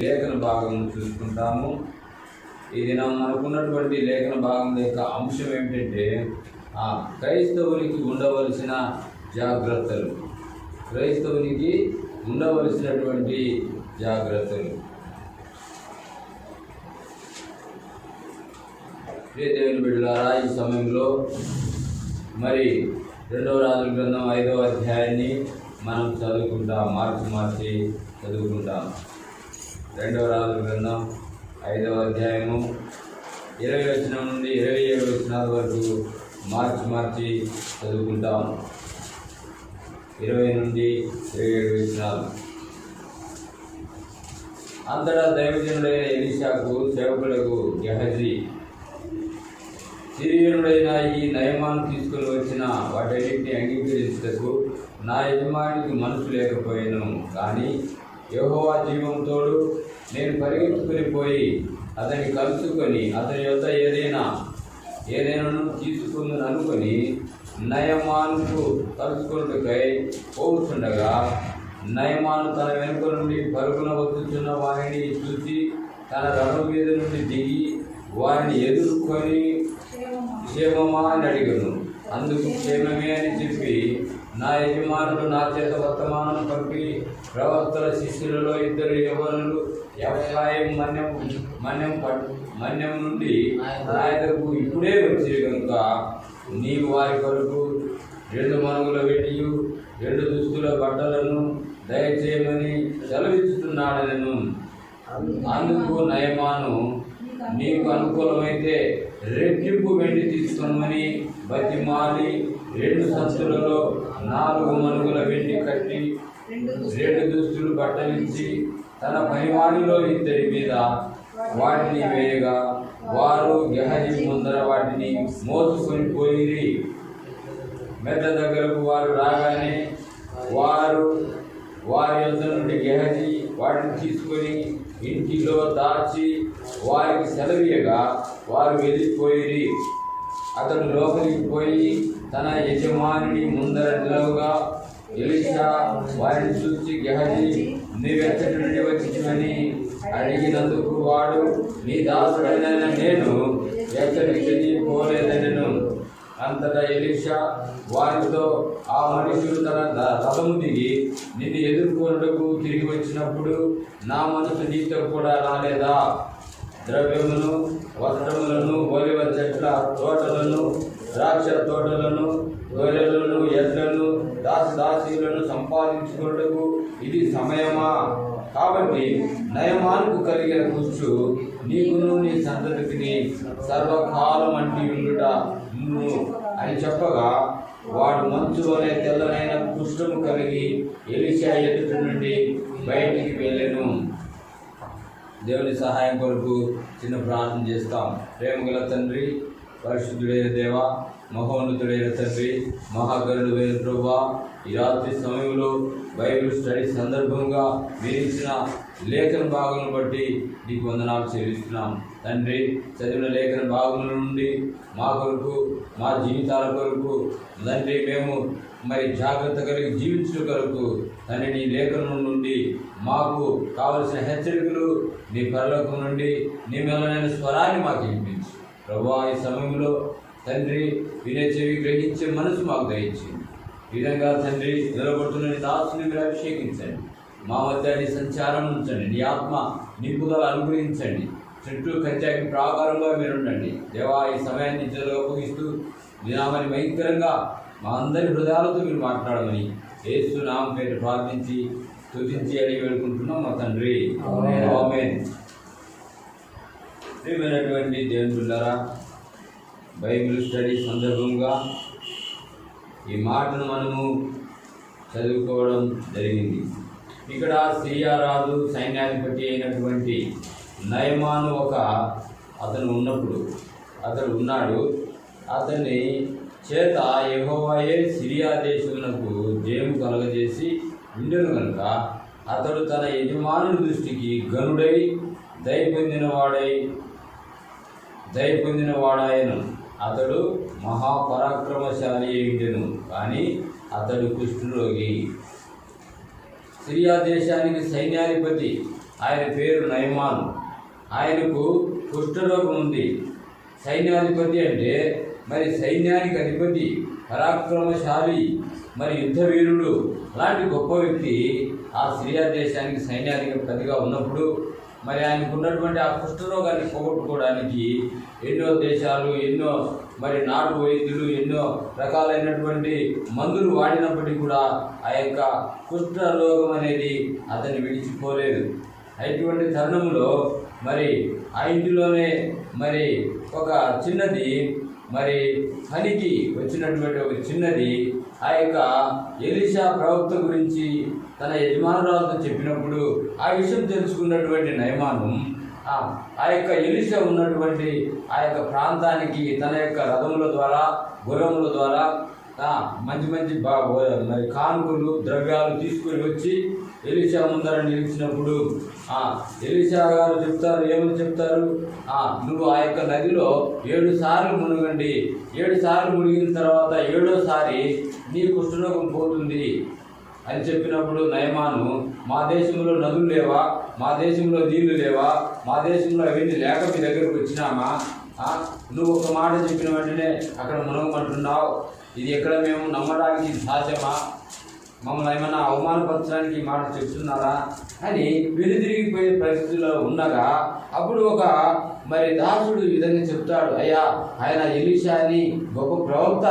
లేఖన భాగం చూసుకుంటాము. ఈ దినం మనకున్నటువంటి లేఖన భాగం యొక్క అంశం ఏమిటంటే క్రైస్తవునికి ఉండవలసిన జాగ్రత్తలు. క్రైస్తవునికి ఉండవలసినటువంటి జాగ్రత్తలు. దేవుని బిడ్డలారా, ఈ సమయంలో మరి 2వ రాజుల గ్రంథం 5వ అధ్యాయాన్ని మనం చదువుకుంటాం. మార్చి చదువుకుంటాం. 2వ రాజుల గ్రంథం 5వ అధ్యాయము 20 వచనం నుండి 27 వచనాల వరకు మార్చి చదువుకుంటాం. 20 నుండి 27 వచనాలు. అంతటా దైవజనుడైన ఎలీషాకు సేవకులకు గెహజీ, సిరియనుడైన ఈ నయమాను తీసుకుని వచ్చిన వాటన్నిటిని అంగీకరించుటకు నా యజమానికి మనసు లేకపోయాను. కానీ యెహోవా జీవంతోడు నేను పరిగెత్తుకుని పోయి అతన్ని కలుసుకొని అతని యొద్ద ఏదైనా తీసుకుందని అనుకొని నయమానుకు కలుసుకున్నకై పోతుండగా, నయమాను తన వెనుక నుండి పరుగున వచ్చుచున్న వారిని చూసి తన రథం మీద నుండి దిగి వారిని ఎదుర్కొని క్షేమమా అని అడిగాను. అందుకు క్షేమమే అని చెప్పి నా యజమానుడు నా చేత వర్తమానం పంపి ప్రవక్తల శిష్యులలో 2 యవ్వనులు ఎఫ్రాయిం మన్యం నుండి నా దగ్గరకు ఇప్పుడే వచ్చి కనుక నీవు వారి కొరకు 2 మనుగుల వెండియు 2 దుస్తుల బట్టలను దయచేయమని సెలవిస్తున్నాడనను. అందుకు నయమాను, నీకు అనుకూలమైతే రెట్టింపు వెండి తీసుకోమని బతిమాలి 2 సంచులలో 4 మనుగుల వెండి కట్టి 2 దుస్తులు బట్టలిచ్చి తన పనివాడిలో 2 మీద వాటిని వేయగా వారు గెహజీ ముందర వాటిని మోసుకొని పోయిరి. మెట్ల దగ్గరకు వారు రాగానే వారి యొద్ద నుండి గెహజీ వాటిని తీసుకొని ఇంటిలో దాచి వారికి సెలవీయగా వారు వెళ్ళిపోయిరి. అతడు లోపలికి పోయి తన యజమాని ముందర నిలవగా ఎలీషా వారిని చూసి, గెహజీ నీవెక్కడి నుండి వచ్చినని అడిగినందుకు వాడు, నీ దాసుడైన నేను ఎక్కడికి పోలేదనను. అంతటా ఎలీషా వారితో, ఆ మనుషులు తన రథము దిగి నిన్ను ఎదుర్కొనుటకు తిరిగి వచ్చినప్పుడు నా మనసు నీతో కూడా రాలేదా? ద్రవ్యమును, వస్త్రములను, ఒలివ చెట్ల తోటలను, ద్రాక్ష తోటలను, గొర్రెలను, ఎడ్లను, దాసీలను సంపాదించుకున్నటకు ఇది సమయమా? కాబట్టి నయమానుకు కలిగిన కూర్చు నీకును నీ సంతతికి సర్వకాలం అంటి ఉండుట అని చెప్పగా, వాడు మంచులోనే తెల్లనైన కుష్ఠము కలిగి ఎలీషా ఎదుటి నుండి బయటికి వెళ్ళెను. దేవుని సహాయం కొరకు చిన్న ప్రార్థన చేస్తాం. ప్రేమగల తండ్రి, పరిశుద్ధుడైన దేవ, మహోన్నతుడైన తండ్రి, మహాగరుడైన ప్రభువా, ఈ రాత్రి సమయంలో బైబిల్ స్టడీ సందర్భంగా మీరు ఇచ్చిన లేఖన భాగం బట్టి నీకు వందనాలు చెల్లిస్తున్నాం. తండ్రి, చదివిన లేఖన భాగం నుండి మా కొరకు, మా జీవితాల కొరకు తండ్రి మేము మరి జాగ్రత్త కలిగి జీవించడం కొరకు తండ్రి నీ లేఖనం నుండి మాకు కావలసిన హెచ్చరికలు నీ పరలోకం నుండి నీ మెల్లనైన స్వరాన్ని మాకు వినిపించు ప్రభువా. ఈ సమయంలో తండ్రి వినే చెవి గ్రహించే మనసు మాకు దయచేయండి. ఈ విధంగా తండ్రి నిలబడుతున్న నీ దాసుని మీరు అభిషేకించండి. మా మధ్య నీ సంచారం ఉంచండి. నీ ఆత్మ నింపుదల అనుగ్రహించండి. చుట్టూ కంచాకి ప్రాకారంగా మీరు ఉండండి దేవా. ఈ సమయాన్ని జరుగు అప్పగిస్తూ దినామని భయంకరంగా మా అందరి హృదయాలతో మీరు మాట్లాడమని యేసు నామం పేరు ప్రార్థించి స్తుతించి అడిగి వేడుకుంటున్నాం మా తండ్రి, ఆమేన్. ప్రియమైనటువంటి దేవుని బిడ్డలారా, బైబిల్ స్టడీ సందర్భంగా ఈ మాటను మనము చదువుకోవడం జరిగింది. ఇక్కడ సిరియా రాజు సైన్యాధిపతి అయినటువంటి నయమాను అతను ఉన్నాడు. అతన్ని చేత యెహోవాయే సిరియా దేశమునకు జయము కలుగజేసి ఉండెను కనుక అతడు తన యజమానుని దృష్టికి గనుడై దయ పొందినవాడాయను. అతడు మహాపరాక్రమశాలి అయిండెను, కానీ అతడు కుష్ఠరోగి. సిరియా దేశానికి సైన్యాధిపతి ఆయన పేరు నయమాను. ఆయనకు కుష్ఠరోగం ఉంది. సైన్యాధిపతి అంటే మరి సైన్యానికి అధిపతి, పరాక్రమశాలి, మరి యుద్ధవీరుడు, అలాంటి గొప్ప వ్యక్తి ఆ సిరియా దేశానికి సైన్యాధిపతిగా ఉన్నప్పుడు మరి ఆయనకు ఉన్నటువంటి ఆ కుష్ఠరోగాన్ని పోగొట్టుకోవడానికి ఎన్నో దేశాలు, ఎన్నో మరి నాటు వైద్యులు, ఎన్నో రకాలైనటువంటి మందులు వాడినప్పటికీ కూడా ఆ యొక్క కుష్ఠరోగం అనేది అతన్ని విడిచిపోలేదు. అటువంటి తరుణంలో మరి ఆ ఇంటిలోనే మరి ఒక చిన్నది మరి పనికి వచ్చినటువంటి ఒక చిన్నది ఆ యొక్క ఎలీషా ప్రవక్త గురించి తన యజమానురాలతో చెప్పినప్పుడు ఆ విషయం తెలుసుకున్నటువంటి నయమాను ఆ యొక్క ఎలీషా ఉన్నటువంటి ఆ యొక్క ప్రాంతానికి తన యొక్క రథముల ద్వారా, గుర్రముల ద్వారా మంచి మంచి మరి కానుకలు, ద్రవ్యాలు తీసుకుని వచ్చి ఎలీషా ముందర నిలిచినప్పుడు ఎలీషా గారు చెప్తారు, ఏమని చెప్తారు? నువ్వు ఆ యొక్క నదిలో 7 సార్లు మునగండి, 7 సార్లు మునిగిన తర్వాత 7వ నీ కుష్ఠరోగం పోతుంది అని చెప్పినప్పుడు నయమాను, మా దేశంలో నదులు లేవా, మా దేశంలో నీళ్లు లేవా, మా దేశంలో అవన్నీ లేక మీ దగ్గరకు వచ్చినామా? నువ్వు ఒక మాట చెప్పిన వెంటనే అక్కడ మునగమంటున్నావు, ఇది ఎక్కడ మేము నమ్మడానికి సాధ్యమా? మమ్మల్ని ఏమైనా అవమానపరచడానికి ఈ మాట చెప్తున్నారా అని వెనుదిరిగిపోయే పరిస్థితిలో ఉండగా అప్పుడు ఒక మరి దాసుడు ఈ విధంగా చెప్తాడు, అయ్యా ఆయన ఎలీషా అని గొప్ప ప్రవక్త,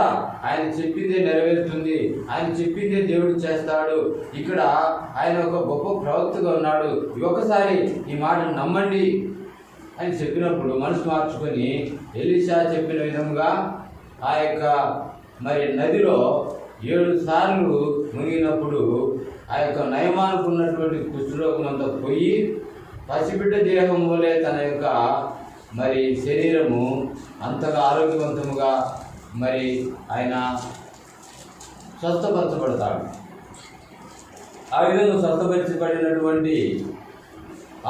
ఆయన చెప్పిందే నెరవేరుతుంది, ఆయన చెప్పిందే దేవుడు చేస్తాడు, ఇక్కడ ఆయన ఒక గొప్ప ప్రవక్తగా ఉన్నాడు, ఒకసారి ఈ మాట నమ్మండి అని చెప్పినప్పుడు మనసు మార్చుకొని ఎలీషా చెప్పిన విధంగా ఆ యొక్క మరి నదిలో 7 సార్లు మునిగినప్పుడు ఆ యొక్క నయమానికి ఉన్నటువంటి కుష్ఠరోగం అంతా పోయి పసిబిడ్డ దేహం వలె తన యొక్క మరి శరీరము అంతగా ఆరోగ్యవంతముగా మరి ఆయన స్వస్థపరచబడతాడు. ఆ విధంగా స్వస్థపరచబడినటువంటి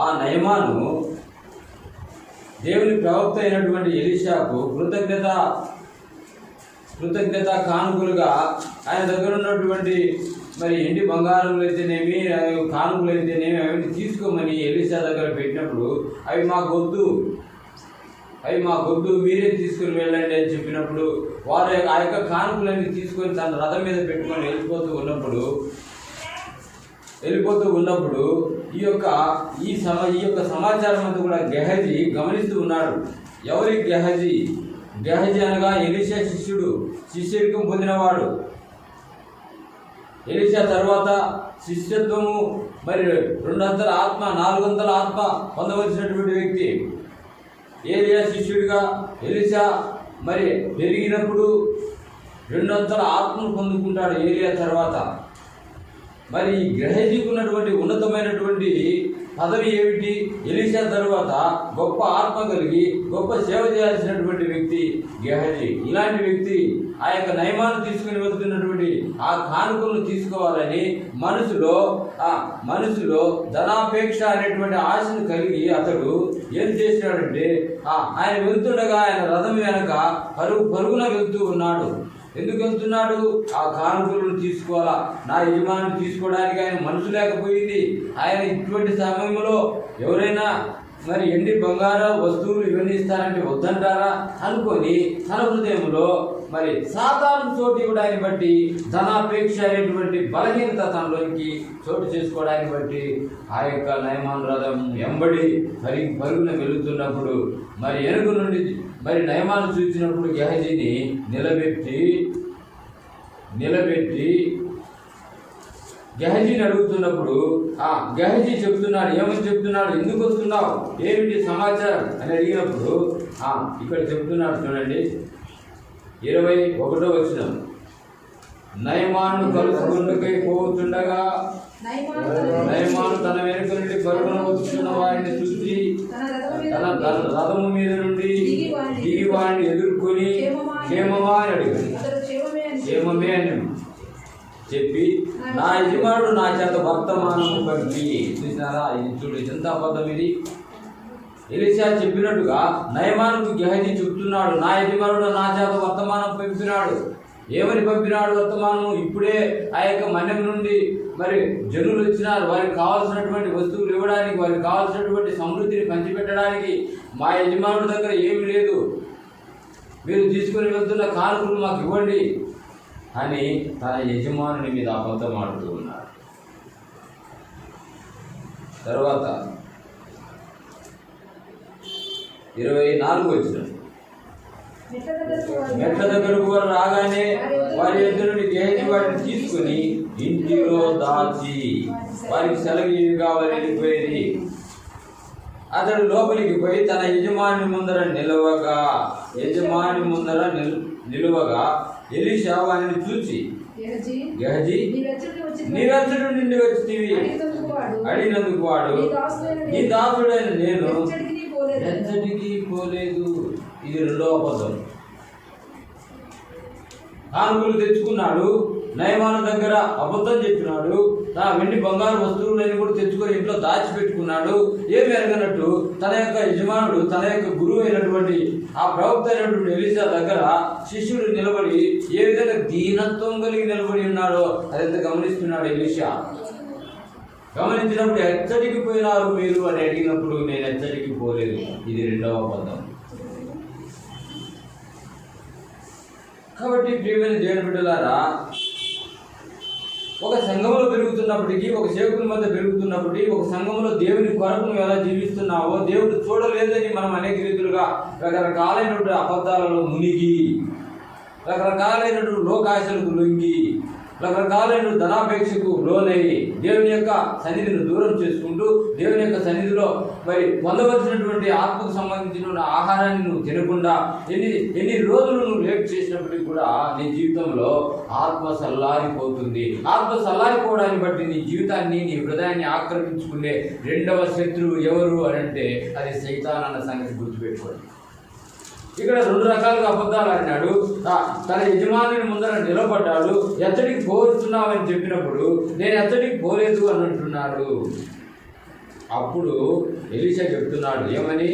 ఆ నయమాను దేవుని ప్రవక్త అయినటువంటి ఎలీషాకు కృతజ్ఞత కానుకలుగా ఆయన దగ్గర ఉన్నటువంటి మరి ఎండి బంగారములు అయితేనేమి, కానుకలు అయితేనేమి అవన్నీ తీసుకోమని ఎలీషా దగ్గర పెట్టినప్పుడు అవి మాకొద్దు మీరే తీసుకుని వెళ్ళండి అని చెప్పినప్పుడు వారు ఆ యొక్క కానుకలన్నీ తీసుకొని తన రథం మీద పెట్టుకొని వెళ్ళిపోతూ ఉన్నప్పుడు ఈ యొక్క సమాచారం అంతా కూడా గెహజీ గమనిస్తూ ఉన్నాడు. ఎవరి గెహజీ అనగా ఎలీషా శిష్యరికం పొందినవాడు. ఎలీషా తర్వాత శిష్యత్వము మరి 200 ఆత్మ 400 ఆత్మ పొందవలసినటువంటి వ్యక్తి. ఏలియా శిష్యుడిగా ఎలీషా మరి పెరిగినప్పుడు 200 ఆత్మను పొందుకుంటాడు ఏలియా తర్వాత. మరి ఈ గెహజీకి ఉన్నటువంటి ఉన్నతమైనటువంటి పదవి ఏమిటి? ఎలీషా తర్వాత గొప్ప ఆత్మ కలిగి గొప్ప సేవ చేయాల్సినటువంటి వ్యక్తి గెహజీ. ఇలాంటి వ్యక్తి ఆ యొక్క నయమాన్ని తీసుకుని వెళ్తున్నటువంటి ఆ కానుకలను తీసుకోవాలని మనసులో ధనాపేక్ష అనేటువంటి ఆశను కలిగి అతడు ఏం చేసినాడంటే ఆయన వెళ్తుండగా ఆయన రథం వెనక పరుగున వెళ్తూ ఉన్నాడు. ఎందుకు వెళ్తున్నాడు? ఆ కానుకలను తీసుకోవాలా, నా యజమాని తీసుకోవడానికి ఆయన మనసు లేకపోయింది. ఆయన ఇటువంటి సమయంలో ఎవరైనా మరి ఎండి బంగార వస్తువులు ఇవన్నీ ఇస్తారంటే వద్దంటారా అనుకొని తన హృదయంలో మరి సాధారణ చోటు ఇవ్వడాన్ని బట్టి ధనాపేక్ష అనేటువంటి బలహీనత తనలోకి చోటు చేసుకోవడాన్ని బట్టి ఆ యొక్క నయమాన్ రథం ఎంబడి పరుగున వెళుతున్నప్పుడు మరి వెనుక నుండి మరి నయమాను చూసినప్పుడు గెహజీని నిలబెట్టి గెహజీని అడుగుతున్నప్పుడు గెహజీ చెప్తున్నాడు. ఏమని చెప్తున్నాడు? ఎందుకు వస్తున్నావు, ఏమిటి సమాచారం అని అడిగినప్పుడు ఇక్కడ చెప్తున్నాడు చూడండి, 21వ వచనం. నయమాను కలుసుకుందుకై పోతుండగా నయమాను తన వెనుక నుండి పరుగున వస్తున్న వారిని చూసి తన రథము మీద నుండి దిగి వారిని ఎదుర్కొని క్షేమమా అని అడిగాడు. క్షేమమే అని చెప్పి నా యజమానుడు నా చేత వర్తమానం పంపి. చూసినారా, ఇది చూడు ఎంత అబద్ధం ఇది. ఎలీషా చెప్పినట్టుగా నయమానుకు గెహజీ చెప్తున్నాడు, నా యజమానుడు నా చేత వర్తమానం పంపినాడు. ఏమని పంపినాడు వర్తమానం? ఇప్పుడే ఆ యొక్క మన్యం నుండి మరి జనులు వచ్చినారు, వారికి కావాల్సినటువంటి వస్తువులు ఇవ్వడానికి, వారికి కావాల్సినటువంటి సమృద్ధిని పంచిపెట్టడానికి. మా యజమానుడి దగ్గర ఏమి లేదు, మీరు తీసుకుని వెళ్తున్న కానుకలు మాకు ఇవ్వండి అని తన యజమానుని మీద అబద్ధం ఆడుతూ ఉన్నాడు. తర్వాత 24 వచ్చిన మెట్ల దగ్గరకు వారు రాగానే వారి ఎదురుని గేహజీ వాటిని తీసుకుని ఇంటిలో దాచి వారికి సెలవుగా వారు వెళ్ళిపోయి, అతడు లోపలికి పోయి తన యజమాని ముందర నిలువగా ఎలీషా వారిని చూచి, గెహజీ నీవెచ్చడు నుండి వచ్చితివి అడిగినందుకు వాడు, నీ దాసుడైన నేను ఎచ్చటికి పోలేదు. ఇది రెండవ పదం. కానుకలు తెచ్చుకున్నాడు, నయమాను దగ్గర అబద్ధం చెప్పినాడు, నా వెండి బంగారు వస్తువులన్నీ కూడా తెచ్చుకొని ఇంట్లో దాచిపెట్టుకున్నాడు. ఏమి ఎరగనట్టు తన యొక్క యజమానుడు, తన యొక్క గురువు అయినటువంటి ఆ ప్రవక్త అయినటువంటి ఎలీషా దగ్గర శిష్యుడు నిలబడి ఏ విధంగా దీనత్వం కలిగి నిలబడి ఉన్నాడో అదంతా గమనిస్తున్నాడు ఎలీషా. గమనించినప్పుడు ఎచ్చటికి పోయినారు మీరు అని అడిగినప్పుడు నేను ఎచ్చటికి పోలేదు. ఇది రెండవ పదం. కాబట్టి ప్రియమైన దేవుని బిడ్డలారా, ఒక సంఘంలో పెరుగుతున్నప్పటికీ, ఒక సేవకుల మధ్య పెరుగుతున్నప్పటికీ, ఒక సంఘంలో దేవుని కొరకు నువ్వు ఎలా జీవిస్తున్నావో దేవుడు చూడలేదని మనం అనేక రీతులుగా రకరకాలైనటువంటి అబద్ధాలలో మునిగి, రకరకాలైనటువంటి లోకాశలకు లొంగి, రకరకాలైన ధనాపేక్షకు లోనై దేవుని యొక్క సన్నిధిని దూరం చేసుకుంటూ, దేవుని యొక్క సన్నిధిలో మరి పొందవలసినటువంటి ఆత్మకు సంబంధించిన ఆహారాన్ని నువ్వు తినకుండా ఎన్ని రోజులు నువ్వు లేట్ చేసినప్పటికీ కూడా నీ జీవితంలో ఆత్మ సల్లారిపోతుంది. ఆత్మ సల్లారిపోవడాన్ని బట్టి నీ జీవితాన్ని, నీ హృదయాన్ని ఆక్రమించుకునే రెండవ శత్రువు ఎవరు అని అంటే అది సైతాన్ అన్న సంగతి గుర్తుపెట్టుకోండి. ఇక్కడ 2 రకాలుగా అబద్ధాలు ఆడినాడు. తన యజమాని ముందర నిలబడ్డాడు. ఎచ్చడికి పోతున్నావని చెప్పినప్పుడు నేను ఎచ్చడికి పోలేదు అని అంటున్నాడు. అప్పుడు ఎలీషా చెప్తున్నాడు ఏమని?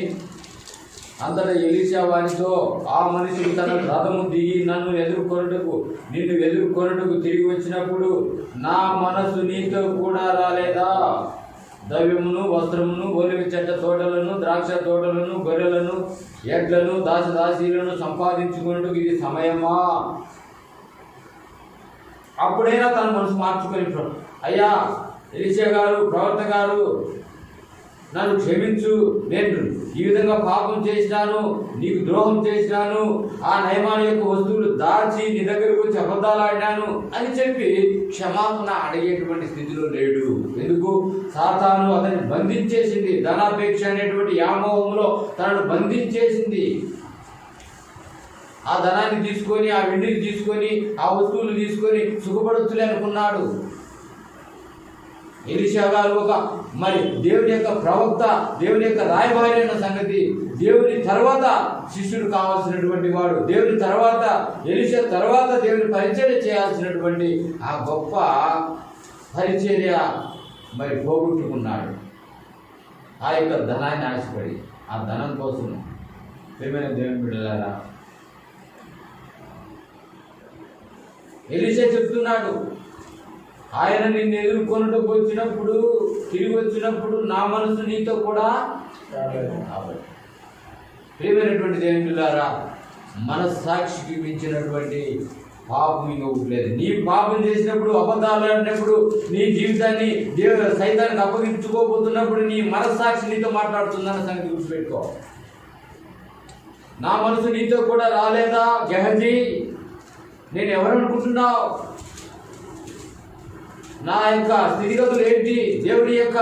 అంతటా ఎలీషా వానితో, ఆ మనిషి తన రథము దిగి నిన్ను ఎదుర్కొనుటకు తిరిగి వచ్చినప్పుడు నా మనసు నీతో కూడా రాలేదా? ద్రవ్యమును, వస్త్రమును, ఒలివ చెట్ల తోటలను, ద్రాక్ష తోటలను, గొర్రెలను, ఎడ్లను, దాసదాసీలను సంపాదించుకున్నట్టు ఇది సమయమా? అప్పుడైనా తన మనసు మార్చుకొని, అయ్యా ఎలీషా గారు, ప్రవక్త గారు, నన్ను క్షమించు, నేను ఈ విధంగా పాపం చేసినాను, నీకు ద్రోహం చేసినాను, ఆ నయమాను యొక్క వస్తువులు దాచి నీ దగ్గరకు వచ్చి అబద్ధాలు ఆడినాను అని చెప్పి క్షమాపణ అడిగేటువంటి స్థితిలో లేడు. ఎందుకు? సాతాను అతన్ని బంధించేసింది. ధనాపేక్ష అనేటువంటి వ్యామోహంలో తనను బంధించేసింది. ఆ ధనాన్ని తీసుకొని, ఆ వెండిని తీసుకొని, ఆ వస్తువులు తీసుకొని సుఖపడొచ్చులే అనుకున్నాడు. ఎలీషా గారు ఒక మరి దేవుని యొక్క ప్రవక్త, దేవుని యొక్క రాయబారి అయిన సంగతి, దేవుని తర్వాత శిష్యుడు కావాల్సినటువంటి వాడు, దేవుని తర్వాత ఎలీషా తర్వాత దేవుని పరిచర్య చేయాల్సినటువంటి ఆ గొప్ప పరిచర్య మరి పోగొట్టుకున్నాడు. ఆ యొక్క ధనాన్ని ఆశపడి, ఆ ధనం కోసం. ప్రియమైన దేవుని బిడ్డలారా, ఎలీషా చెప్తున్నాడు, ఆయన నిన్ను ఎదుర్కొనుటకు వచ్చినప్పుడు, తిరిగి వచ్చినప్పుడు నా మనసు నీతో కూడా. ప్రియమైనటువంటి దేవుని బిడ్డలారా, మనస్సాక్షికి మించినటువంటి పాపం ఇంకొకటి లేదు. నీ పాపం చేసినప్పుడు, అబద్ధాలు ఆడినప్పుడు, నీ జీవితాన్ని సైతానికి అప్పగించుకోబోతున్నప్పుడు నీ మనస్సాక్షి నీతో మాట్లాడుతుందన్న సంగతి గుర్తుపెట్టుకో. నా మనసు నీతో కూడా రాలేదా గెహజీ? నేను ఎవరనుకుంటున్నావు? నా యొక్క స్థితిగతులు ఏంటి? దేవుడి యొక్క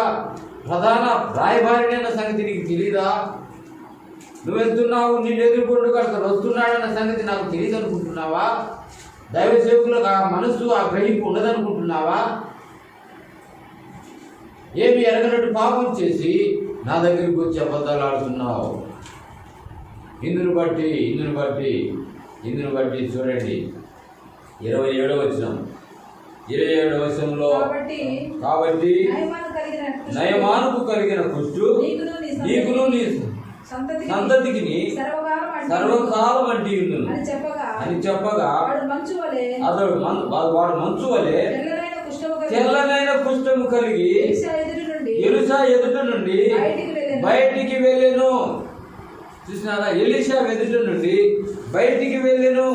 ప్రధాన రాయబారి అన్న సంగతి నీకు తెలీదా? నువ్వు వెళ్తున్నావు, నిన్ను ఎదుర్కొంటూ అక్కడ వస్తున్నాడన్న సంగతి నాకు తెలియదు అనుకుంటున్నావా? దైవ సేవకులకు ఆ మనస్సు, ఆ గ్రహింపు ఉండదనుకుంటున్నావా? ఏమి ఎరగనట్టు పాపం చేసి నా దగ్గరికి వచ్చి అబద్ధాలు ఆడుతున్నావు. ఇందును బట్టి చూడండి 27వ వచనం. 27వ వచనంలో, కాబట్టి నయమానుకు కలిగిన కుష్టు నీకును నీ సంతతికి సర్వకాలం అంటి ఉండును అని చెప్పగా వాడు మంచు వలె తెల్లనైన కుష్ఠము కలిగి ఎలీషా ఎదుట నుండి బయటికి వెళ్ళెను. చూసినారా? ఎలీషా ఎదుట నుండి బయటికి వెళ్ళెను.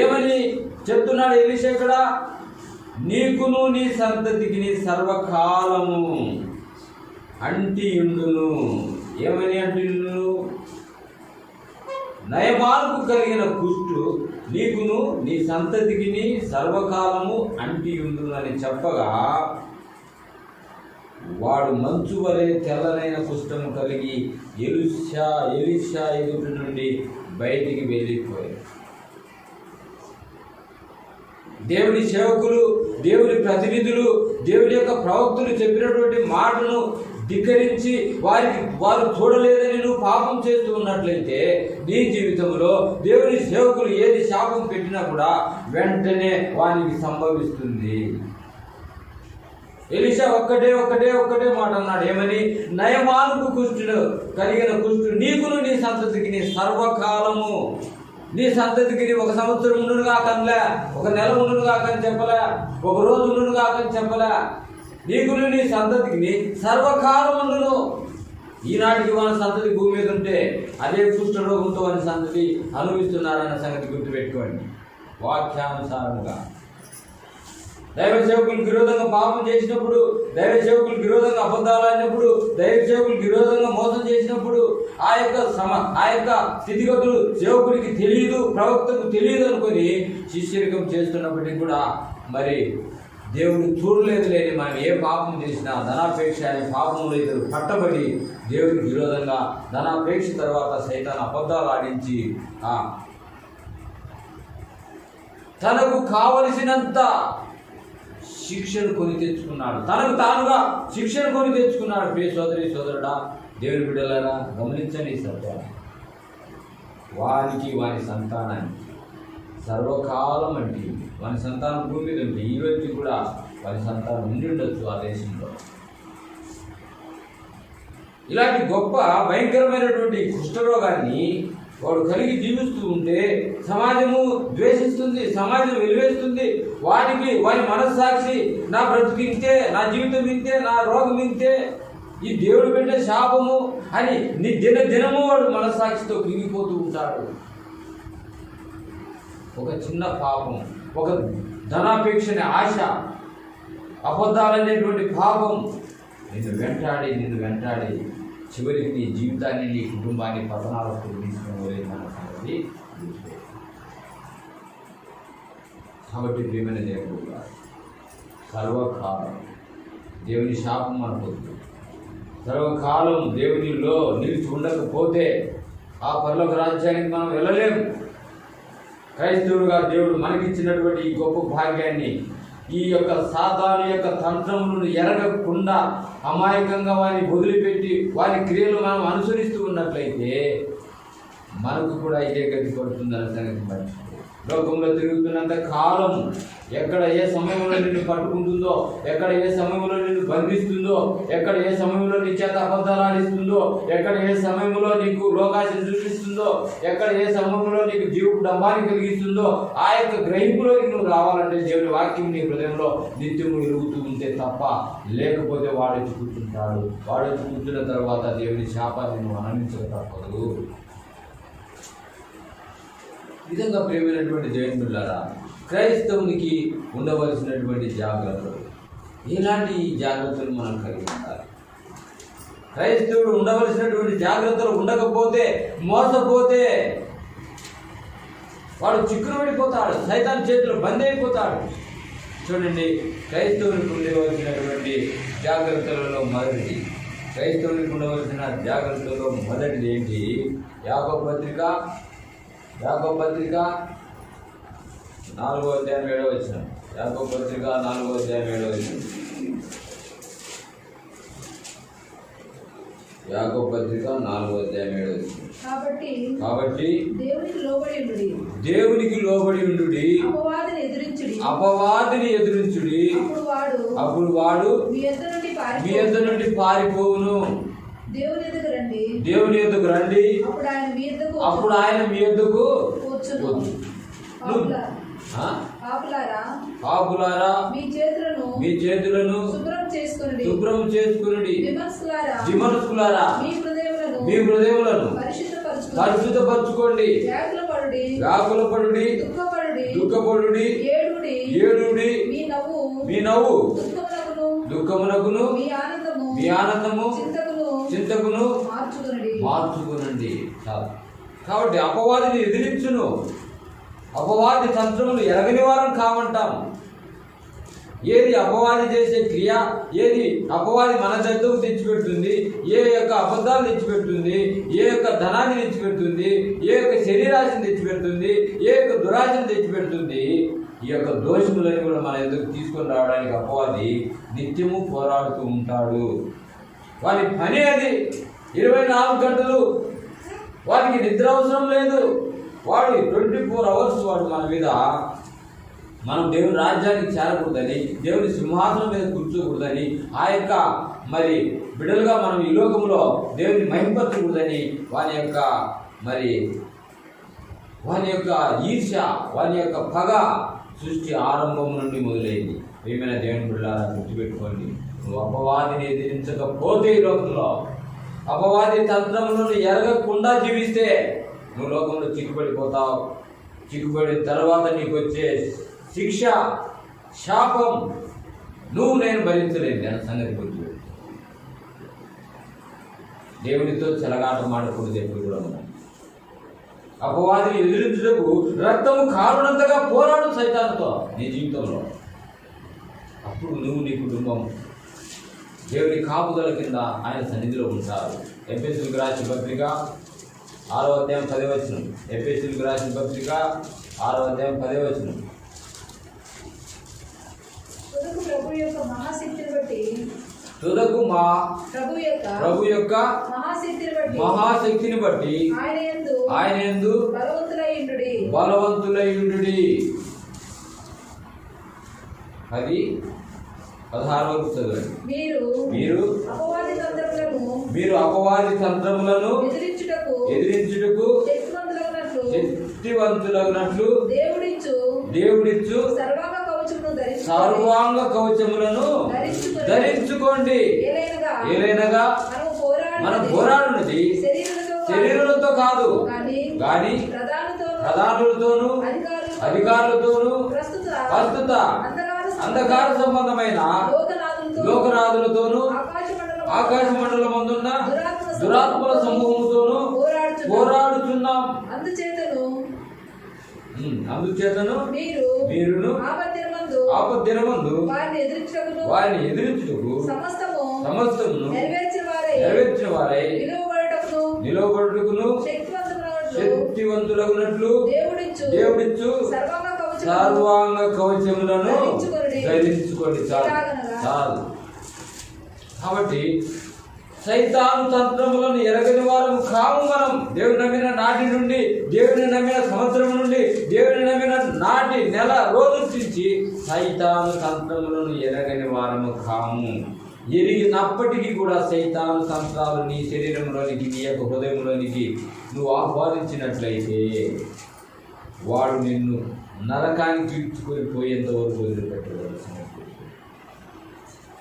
ఏమని చెప్తున్నాడు ఎలీషా ఇక్కడ? నీకును నీ సంతతికి సర్వకాలము అంటియుండును. ఏమని అంటియుండును? నయమార్పు కలిగిన కుష్టు నీకును నీ సంతతికి సర్వకాలము అంటియుండును అని చెప్పగా వాడు మంచు వలె తెల్లనైన కుష్ఠము కలిగి ఎలీషా ఎదుటి నుండి బయటికి వెళ్ళిపోయాడు. దేవుని సేవకులు, దేవుని ప్రతినిధులు, దేవుని యొక్క ప్రవక్తులు చెప్పినటువంటి మాటను ధిక్కరించి వారు చూడలేదని నువ్వు పాపం చేస్తూ ఉన్నట్లయితే నీ జీవితంలో దేవుని సేవకులు ఏది శాపం పెట్టినా కూడా వెంటనే వానికి సంభవిస్తుంది. ఎలీషా ఒక్కటే మాట అన్నాడు. ఏమని? నయమానుకు కుష్ఠుడు కలిగిన కుష్ఠు నీకును నీ సంతతికి సర్వకాలము. నీ సంతతికి 1 సంవత్సరం ఉండును కాకనిలే, 1 నెల ఉండును కాకని చెప్పలే, 1 రోజు ఉండును కాకని చెప్పలే. నీకును నీ సంతతికి సర్వకాలం ఉండును. ఈనాటికి మన సంతతి భూమి మీద ఉంటే అదే కుష్ఠరోగంతో మన సంతతి అనుభవిస్తున్నారన్న సంగతి గుర్తుపెట్టుకోండి. వాక్యానుసారంగా దైవ సేవకులకు విరోధంగా పాపం చేసినప్పుడు, దైవ సేవకులకు విరోధంగా అబద్ధాలు ఆడినప్పుడు, దైవ సేవకులకు విరోధంగా మోసం చేసినప్పుడు ఆ యొక్క స్థితిగతులు సేవకుడికి తెలియదు, ప్రవక్తకు తెలియదు అనుకొని శిష్యరికం చేస్తున్నప్పటికీ కూడా మరి దేవుడు చూడలేదు లేని మనం ఏ పాపం చేసినా ధనాపేక్ష అనే పాపంలో ఇద్దరు పట్టబడి దేవుడికి విరోధంగా ధనాపేక్ష తర్వాత సైతాన్ అబద్ధాలు ఆడించి తనకు కావలసినంత శిక్షను కొని తెచ్చుకున్నాడు. తనకు తానుగా శిక్షను కొని తెచ్చుకున్నాడు. ప్రియ సోదరి సోదరుడా, దేవుని బిడ్డలారా గమనించండి సత్యాన్ని. వాని సంతానాన్ని సర్వకాలం అంటే వాని సంతానం భూమి మీద ఉంటే ఈ రోజు కూడా వాని సంతానం ఉండి ఉండొచ్చు ఆ దేశంలో. ఇలాంటి గొప్ప భయంకరమైనటువంటి కుష్ఠరోగాన్ని వాడు కలిగి జీవిస్తూ ఉంటే సమాజము ద్వేషిస్తుంది, సమాజం వెలివేస్తుంది. వాని మనస్సాక్షి నా బ్రతుకు ఇంతే, నా జీవితం ఇంతే, నా రోగం ఇంతే, ఈ దేవుడు పెట్టే శాపము అని దినము వాడు మనస్సాక్షితో కింగిపోతూ ఉంటాడు. ఒక చిన్న పాపం, ఒక ధనాపేక్షని ఆశ, అబద్ధాలనేటువంటి పాపం నిన్ను వెంటాడి చివరికి నీ జీవితాన్ని, నీ కుటుంబాన్ని పతనాలకు తీసుకుని సంగతి. కాబట్టి ప్రియమైన దేవుడు సర్వకాలం దేవుని శాపం మనకొద్దు. సర్వకాలం దేవునిలో నిలిచి ఉండకపోతే ఆ పరలోక రాజ్యానికి మనం వెళ్ళలేము. క్రైస్తవుడుగా దేవుడు మనకిచ్చినటువంటి ఈ గొప్ప భాగ్యాన్ని, ఈ యొక్క సాతాను యొక్క తంత్రములను ఎరగకుండా అమాయకంగా వారిని వదిలిపెట్టి వారి క్రియలు మనం అనుసరిస్తూ ఉన్నట్లయితే మనకు కూడా ఇదే గతి పడుతుందన్న సంగతి మర్చిపో. లోకంలో తిరుగుతున్నంత కాలం ఎక్కడ ఏ సమయంలో నిన్ను పట్టుకుంటుందో, ఎక్కడ ఏ సమయంలో నిన్ను బంధిస్తుందో, ఎక్కడ ఏ సమయంలో నీ చేత అబద్ధాలు ఆడిస్తుందో, ఎక్కడ ఏ సమయంలో నీకు లోకాన్ని సృష్టిస్తుందో, ఎక్కడ ఏ సమయంలో నీకు జీవపు డంబాన్ని కలిగిస్తుందో ఆ యొక్క గ్రహింపులోకి నువ్వు రావాలంటే దేవుని వాక్యం నీ హృదయంలో నిత్యము ఎరుగుతూ ఉంటే తప్ప, లేకపోతే వాడొచ్చి కూర్చుంటాడు. వాడొచ్చి కూర్చున్న తర్వాత దేవుని శాపాన్ని నువ్వు అనుభవించక తప్పదు. విధంగా ప్రియమైనటువంటి దేవునిలారా, క్రైస్తవునికి ఉండవలసినటువంటి జాగ్రత్తలు, ఇలాంటి జాగ్రత్తలు మనం కలిగి ఉండాలి. క్రైస్తవుడు ఉండవలసినటువంటి జాగ్రత్తలు ఉండకపోతే, మోసపోతే వాడు చిక్కులు పడిపోతాడు, సైతాన్ చేతులు బంద్ అయిపోతాడు. చూడండి, క్రైస్తవునికి ఉండవలసినటువంటి జాగ్రత్తలలో మొదటిది, క్రైస్తవునికి ఉండవలసిన జాగ్రత్తలో మొదటిది ఏంటి? యాకోబు పత్రిక 4వ అధ్యాయం 7వ వచనం. యాకోబు పత్రిక 4వ అధ్యాయం 7వ వచనం. యాకోబు పత్రిక 4వ అధ్యాయం 7వ వచనం. కాబట్టి దేవునికి లోబడి ఉండుడి, అపవాదిని ఎదురించుడి, అప్పుడు వాడు మీ యొద్ద నుండి పారిపోవును. దేవుని యొద్దకు రండి, అప్పుడు ఆయన మీ యొద్దకు వచ్చును. పాపులారా మీ చేతులను శుభ్రం చేసుకుని విమర్శకులారా మీ హృదయములను పరిశుద్ధపరచుకోండి. వ్యాకులపడుడి, దుఃఖపడుడి, ఏడుడి. మీ నవ్వు దుఃఖమునకును మీ ఆనందము చింతకును మార్చుకునండి. కాబట్టి అపవాదిని ఎదిరించును. అపవాది తంత్రములు ఎరగని వారం కావంటాం. ఏది అపవాది చేసే క్రియ, ఏది అపవాది మన దగ్గరకు తెచ్చిపెడుతుంది, ఏ యొక్క అబద్ధాలు తెచ్చిపెడుతుంది, ఏ యొక్క ధనాన్ని తెచ్చిపెడుతుంది, ఏ యొక్క శరీరాశని తెచ్చిపెడుతుంది, ఏ యొక్క దురాశను తెచ్చిపెడుతుంది, ఈ యొక్క దోషములని కూడా మన ఎదురు తీసుకొని రావడానికి అపవాది నిత్యము పోరాడుతూ ఉంటాడు. వారి పని అది. 24 గంటలు వారికి నిద్ర అవసరం లేదు. వాడు 24 అవర్స్ వాడు మన మీద, మనం దేవుని రాజ్యానికి చేరకూడదని, దేవుని సింహాసనం మీద కూర్చోకూడదని, ఆ యొక్క మరి బిడ్డలుగా మనం ఈ లోకంలో దేవుని మహింపరచకూడదని వాని యొక్క ఈర్ష్య, వాని యొక్క పగ సృష్టి ఆరంభం నుండి మొదలైంది. ఏమైనా దేవుని బిడ్డలారా గుర్తుపెట్టుకోండి. నువ్వు అపవాదిని ఎదిరించకపోతే ఈ లోకంలో, అపవాది తంత్రములను ఎరగకుండా జీవిస్తే నువ్వు లోకంలో చిక్కుపడిపోతావు. చిక్కుపడిన తర్వాత నీకు వచ్చే శిక్ష, శాపం నేను భరించలేదు అన్న సంగతి గుర్తుపెట్టు. దేవునితో చెలగాటం ఆడకూడదు ఎప్పుడు కూడా. అపవాదిని ఎదిరించుటకు రక్తము కారునంతగా పోరాడు సైతానుతో నీ జీవితంలో. అప్పుడు నువ్వు, నీ కుటుంబం దేవుని కాపుదల కింద ఆయన సన్నిధిలో ఉంటారు. ఎఫెసీయులకు రాసిన పత్రిక 6వ అధ్యాయం 10వ వచనం. ఎఫెసీయులకు రాసిన పత్రిక 6వ అధ్యాయం 10వ వచనం. తుదకు ప్రభు యొక్క మహాశక్తిని బట్టి ఆయన యందు బలవంతులైయుండుడి. 16 వరకు చదవండి. మీరు అపవాది తంత్రములను ఎదిరించుటకు శక్తివంతులగునట్లు దేవుడిచ్చు సర్వాంగ కవచములను ధరించుకోండి. ఏలైనగా మనం పోరాడున్నది శరీరులతో కాదు, గాని ప్రధానులతోనూ అధికారులతోనూ ప్రస్తుత అంధకార సంబంధమైన లోకనాథులతోనూ ఆకాశ మండలమందున్న దురాత్మల సమూహముతోనూ పోరాడుచున్నాం. అందుచేతను మీరును ఆపద్దినమందు వారిని ఎదిరించుటకు సమస్తమును నెరవేర్చిన వారై నిలవబడుటకును శక్తివంతులగునట్లు దేవుడిచ్చు సర్వాంగ కవచములను ధరించుకోండి. చాలు. కాబట్టి సైతాను తంత్రములను ఎరగని వారము కాము మనం. దేవుని నమ్మిన నాటి నుండి, దేవుని నమ్మిన సంవత్సరం నుండి, దేవుని నమ్మిన నాటి నెల రోజు నుంచి సైతాను తంత్రములను ఎరగని వారము కాము. ఎరిగినప్పటికీ కూడా సైతాను తంత్రాలు నీ శరీరంలోనికి, నీ యొక్క హృదయంలోనికి నువ్వు ఆహ్వానించినట్లయితే వాడు నిన్ను నరకానికి తీర్చుకొని పోయేంత వరకు వదిలిపెట్టవలసిన.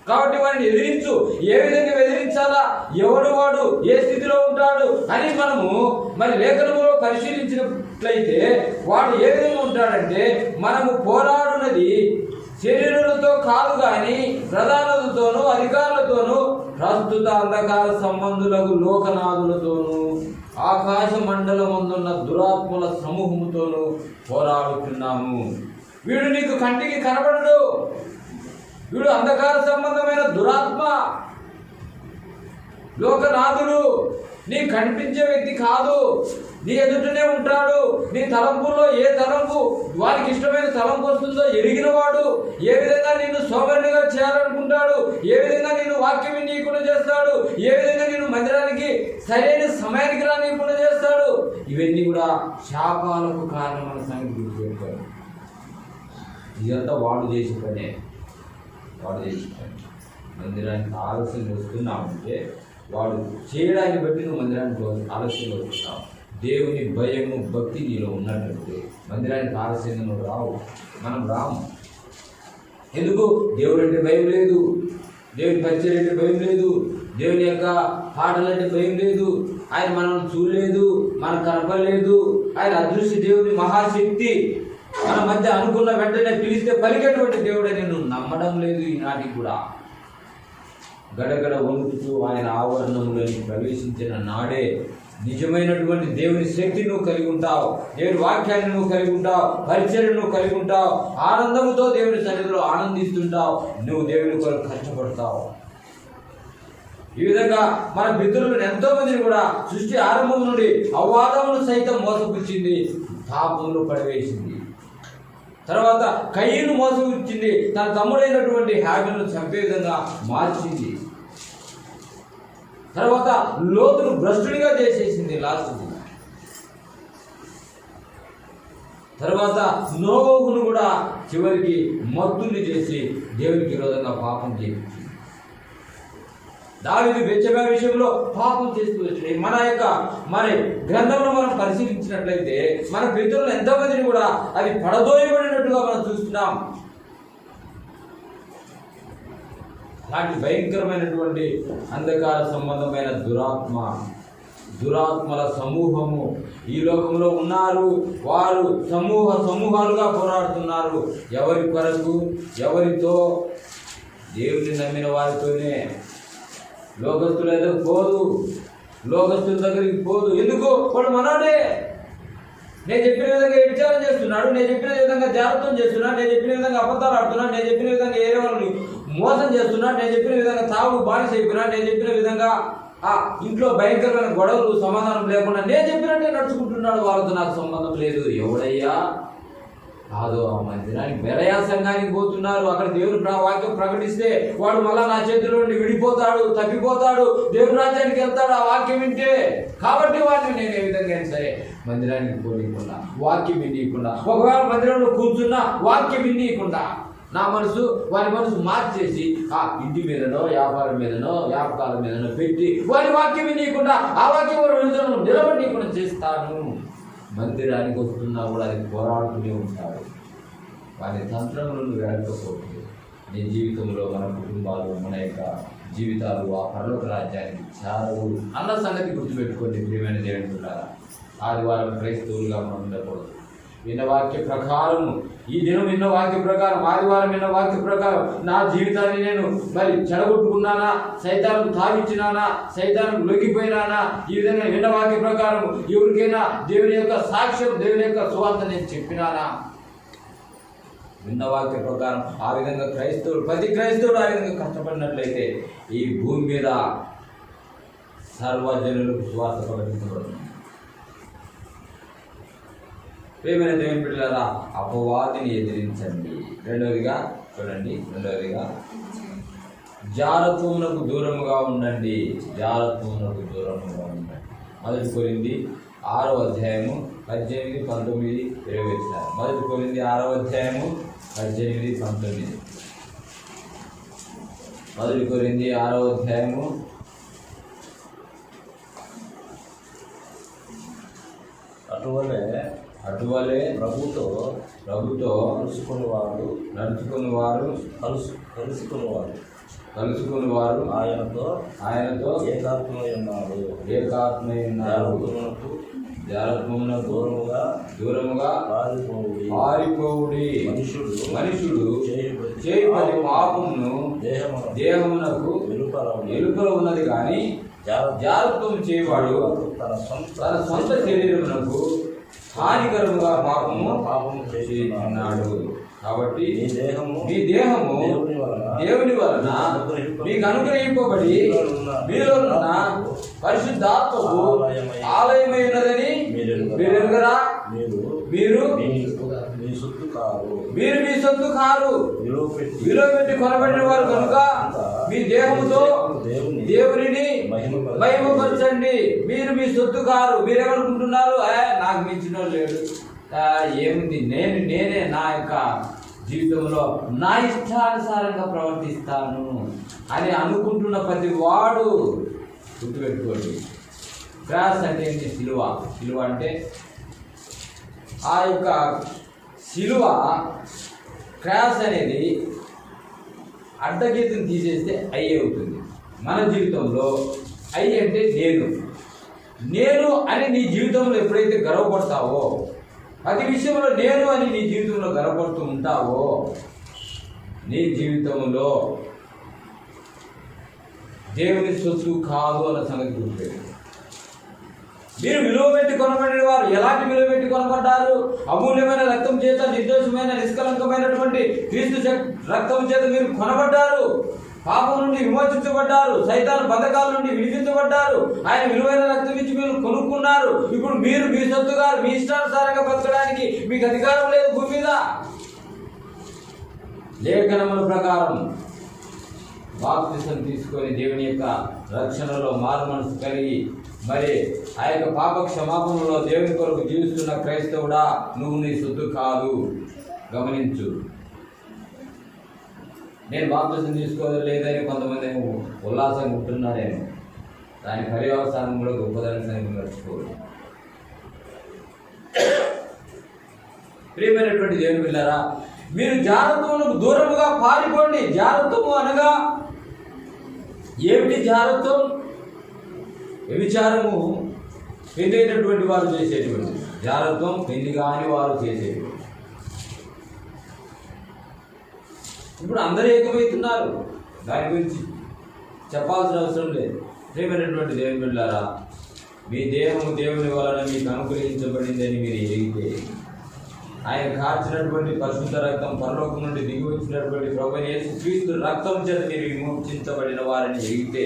కాబట్టి వాడిని ఎదిరించు. ఏ విధంగా ఎదిరించాలా, ఎవడు వాడు ఏ స్థితిలో ఉంటాడు అని మనము లేఖనములో పరిశీలించినట్లయితే వాడు ఏ విధంగా ఉంటాడంటే, మనము పోరాడున్నది శరీరులతో కాదు కానీ ప్రధానులతోనూ అధికారులతోనూ ప్రస్తుత అంధకార సంబంధులకు లోకనాథులతోనూ ఆకాశ మండలమందున్న దురాత్మల సమూహముతోనూ పోరాడుతున్నాము. వీడు నీకు కంటికి కనబడడు. వీడు అంధకార సంబంధమైన దురాత్మ, లోకనాథుడు. నీ కనిపించే వ్యక్తి కాదు, నీ ఎదుటనే ఉంటాడు. నీ తలంపుల్లో ఏ తలంపు వారికి ఇష్టమైన తలంపు వస్తుందో ఎరిగినవాడు. ఏ విధంగా నిన్ను సోమరినిగా చేయాలనుకుంటాడు, ఏ విధంగా నిన్ను వాక్యం వినీయకుండా చేస్తాడు, ఏ విధంగా నిన్ను మందిరానికి సరైన సమయానికి రానియకుండా చేస్తాడు. ఇవన్నీ కూడా శాపాలకు కారణమైన సంగతి గుర్తుపెట్టుకోవాలి. ఇదంతా వాడు చేసే పనే. మందిరానికి ఆలస్యం వస్తున్నామంటే వాడు చేయడాన్ని బట్టి నువ్వు మందిరానికి ఆలస్యంగా వస్తున్నావు. దేవుని భయము భక్తి నీలో ఉన్నట్లయితే మందిరానికి ఆలస్యంగా నువ్వు రావు, మనం రాము. ఎందుకు? దేవుడు అంటే భయం లేదు, దేవుని పరిచయం అంటే భయం లేదు, దేవుని యొక్క పాటలంటే భయం లేదు, ఆయన మనం చూడలేదు, మనకు కనపడలేదు, ఆయన అదృశ్య దేవుని మహాశక్తి మన మధ్య అనుకున్న వెంటనే పిలిస్తే పలికేటువంటి దేవుడే నేను నమ్మడం లేదు ఈనాటికి కూడా. గడగడ వణుకుతూ ఆయన ఆవరణంలోకి ప్రవేశించిన నాడే నిజమైనటువంటి దేవుని శక్తి నువ్వు కలిగి ఉంటావు, దేవుని వాక్యాన్ని నువ్వు కలిగి ఉంటావు, పరిచయం నువ్వు కలిగి ఉంటావు, ఆనందముతో దేవుని సన్నిధిలో ఆనందిస్తుంటావు, నువ్వు దేవుని కొరకు కష్టపడతావు. ఈ విధంగా మన పితరులను ఎంతో మందిని కూడా సృష్టి ఆరంభం నుండి అవాదమును సైతం మోసపుచ్చింది, పాపంలో పడవేసింది. తర్వాత కయ్యను మోసపుచ్చింది, తన తమ్ముడైనటువంటి హాబెలును చంపే విధంగా మార్చింది. తర్వాత లోతును భ్రష్టుడిగా చేసేసింది లాస్ట్కి. తర్వాత నోవహును కూడా చివరికి మత్తుని చేసి దేవునికి విరోధంగా పాపం చేయించింది. దావీదు బెత్షెబా విషయంలో పాపం చేస్తూ వచ్చినాయి. మన యొక్క గ్రంథంలో మనం పరిశీలించినట్లయితే మన పితరులు ఎంతోమందిని కూడా అది పడదోయబడినట్టుగా మనం చూస్తున్నాం. అలాంటి భయంకరమైనటువంటి అంధకార సంబంధమైన దురాత్మల సమూహము ఈ లోకంలో ఉన్నారు. వారు సమూహాలుగా పోరాడుతున్నారు. ఎవరి కొరకు? ఎవరితో? దేవుని నమ్మిన వారితోనే. లోకస్తుల దగ్గరికి పోదు, లోకస్తుల దగ్గరికి పోదు. ఎందుకు? వాడు మనోడే. నేను చెప్పిన విధంగా విచారం చేస్తున్నాడు, నేను చెప్పిన విధంగా జాగ్రత్తం చేస్తున్నాడు, నేను చెప్పిన విధంగా అబద్ధాలు ఆడుతున్నాడు, నేను చెప్పిన విధంగా ఏరే వాళ్ళని మోసం చేస్తున్నాడు, నేను చెప్పిన విధంగా తాగు బానిస అయిపోయినాడు, నేను చెప్పిన విధంగా ఇంట్లో భయంకరమైన గొడవలు సమాధానం లేకుండా నేను చెప్పినట్టే నడుచుకుంటున్నాడు, వాళ్ళతో నాకు సంబంధం లేదు. ఎవడయ్యా? కాదు, ఆ మందిరానికి బెరయా సంఘానికి పోతున్నారు. అక్కడ దేవుని వాక్యం ప్రకటిస్తే వాడు మళ్ళా నా చేతిలో నుండి విడిపోతాడు, తప్పిపోతాడు, దేవుని రాజ్యానికి వెళ్తాడు ఆ వాక్యం వింటే. కాబట్టి వాటిని నేను ఏ విధంగా అయినా సరే మందిరానికి పోనీయకుండా, వాక్యం వినియకుండా, ఒకవేళ మందిరంలో కూర్చున్నా వాక్యం వినియకుండా వారి మనసు మార్చేసి ఆ ఇంటి మీదనో వ్యాపారం మీదనో వ్యాపకాల మీదనో పెట్టి వారి వాక్యం వినియకుండా ఆ వాక్యం నిలబడియకుండా చేస్తాను. మందిరానికి వస్తున్నా కూడా అది పోరాడుతూనే ఉంటాడు. వారి తంత్రములను వేడకపోతే నీ జీవితంలో మన కుటుంబాలు మన యొక్క జీవితాలు ఆ పరలోక రాజ్యానికి చేరవు అన్న సంగతి గుర్తుపెట్టుకోండి ప్రియమైన దేవుని బిడ్డలారా. ఆదివారం క్రైస్తవులుగా మనం ఉండకూడదు. విన్న వాక్య ప్రకారం ఈ దినం విన్న వాక్య ప్రకారం ఆదివారం విన్న వాక్య ప్రకారం నా జీవితాన్ని నేను చెడగొట్టుకున్నానా, సైతానికి తాగిచ్చినానా, సైతానికి లొంగిపోయినానా, ఈ విధంగా విన్న వాక్య ప్రకారం ఎవరికైనా దేవుని యొక్క సాక్ష్యం, దేవుని యొక్క సువార్త నేను చెప్పినానా? విన్న వాక్య ప్రకారం ఆ విధంగా ప్రతి క్రైస్తవుడు ఆ విధంగా కష్టపడినట్లయితే ఈ భూమి మీద సర్వజనులకు సువార్త ప్రకటించబడుతుంది. ప్రియమైన దేవుని బిడ్డలారా, అపవాదిని ఎదిరించండి. రెండవదిగా జారత్వమునకు దూరముగా ఉండండి. జారత్వమునకు దూరముగా ఉండండి. 1 కొరింథీ 6వ అధ్యాయము 18, 19, 20. 1 కొరింథీ 6వ అధ్యాయము 18, 19. 1 కొరింథీ 6వ అధ్యాయము అటువలే ప్రభుతో నడుచుకుని వారు ఆయనతో ఏకాత్మై ఉన్నారు. జారత్వమునకు దూరముగా పారిపోవుడి. మనుషుడు చేయబడి పాపమును దేహమునకు ఎలుకల ఉన్నది కానీ జారత్వం చేయవాడు తన సొంత శరీరమునకు హానికరముగా పాపము చేస్తున్నాడు. కాబట్టి మీ దేహము దేవుని వలన మీకు అనుగ్రహింపబడి మీలో ఉన్న పరిశుద్ధాత్మకు ఆలయమైనదని మీరు ఎరుగరా? మీరు మీ సొత్తు కారు, విలువ పెట్టి కొనబడిన వారు కనుక మీ దేహముతో దేవునిని మహిమపరచండి. మీరు మీ సొత్తు కారు. మీరేమనుకుంటున్నారు? నాకు మించిన లేడు, ఏముంది, నేనే నా యొక్క జీవితంలో నా ఇష్టానుసారంగా ప్రవర్తిస్తాను అని అనుకుంటున్న ప్రతి వాడు గుర్తుపెట్టుకోండి. క్రాస్ అంటే ఏంటి? సిలువ. సిలువ అంటే ఆ యొక్క సిలువ, క్రాస్ అనేది అడ్డగీతను తీసేస్తే ఐ అవుతుంది. మన జీవితంలో ఐ అంటే నేను అని నీ జీవితంలో ఎప్పుడైతే గర్వపడతావో, ప్రతి విషయంలో నేను అని నీ జీవితంలో గర్వపడుతూ ఉంటావో, నీ జీవితంలో దేవుని సొత్తు కాదు అన్న సంగతి గుర్తుపెట్టు. మీరు విలువ పెట్టి కొనబడిన వారు. ఎలాంటి విలువ పెట్టి కొనబడ్డారు? అమూల్యమైన రక్తం చేత, నిర్దోషమైన నిష్కలంకమైనటువంటి క్రీస్తు రక్తం చేత మీరు కొనబడ్డారు. పాపం నుండి విమోచించబడ్డారు. సైతాను బంధకాల నుండి విడిపించబడ్డారు. ఆయన విలువైన రక్తం ఇచ్చి మీరు కొనుక్కున్నారు. ఇప్పుడు మీరు మీ సొత్తుగా, మీ ఇష్టానుసారంగా బతకడానికి మీకు అధికారం లేదు భూమి మీద. లేఖనముల ప్రకారం బాప్తిసం తీసుకొని దేవుని యొక్క రక్షణలో మారు మనసు కలిగి మరి ఆ యొక్క పాప క్షమాపణలో దేవుని కొరకు జీవిస్తున్న క్రైస్తవుడా, నువ్వు నీ సొత్తు కాదు. గమనించు. నేను బాప్తిసం తీసుకోలేదని కొంతమంది ఉల్లాసంగా ఉంటున్నారేమో. దాని పర్యవసానం కూడా గొప్పదని మర్చిపోదు. ప్రియమైనటువంటి దేవుని పిల్లరా, మీరు జాగ్రత్తలకు దూరముగా పారిపోండి. జాగ్రత్తము అనగా ఏమిటి? జాగ్రత్తం వ్యభిచారము పెళ్ళైనటువంటి వారు చేసేటువంటి జాగ్రత్తం, పెళ్లి కాని వారు చేసేటువంటి. ఇప్పుడు అందరూ ఏకమవుతున్నారు. దాని గురించి చెప్పాల్సిన అవసరం లేదు. ప్రియమైనటువంటి దేవుని బిడ్డలారా, మీ దేహము దేవుని వలన మీకు అనుగ్రహించబడిందని మీరు ఎరిగితే, ఆయన కార్చినటువంటి పరిశుద్ధ రక్తం పరలోకం నుండి దిగి వచ్చినటువంటి ప్రభువైన యేసుక్రీస్తు రక్తం చేత మీరు విమోచించబడిన వారిని ఎరిగితే,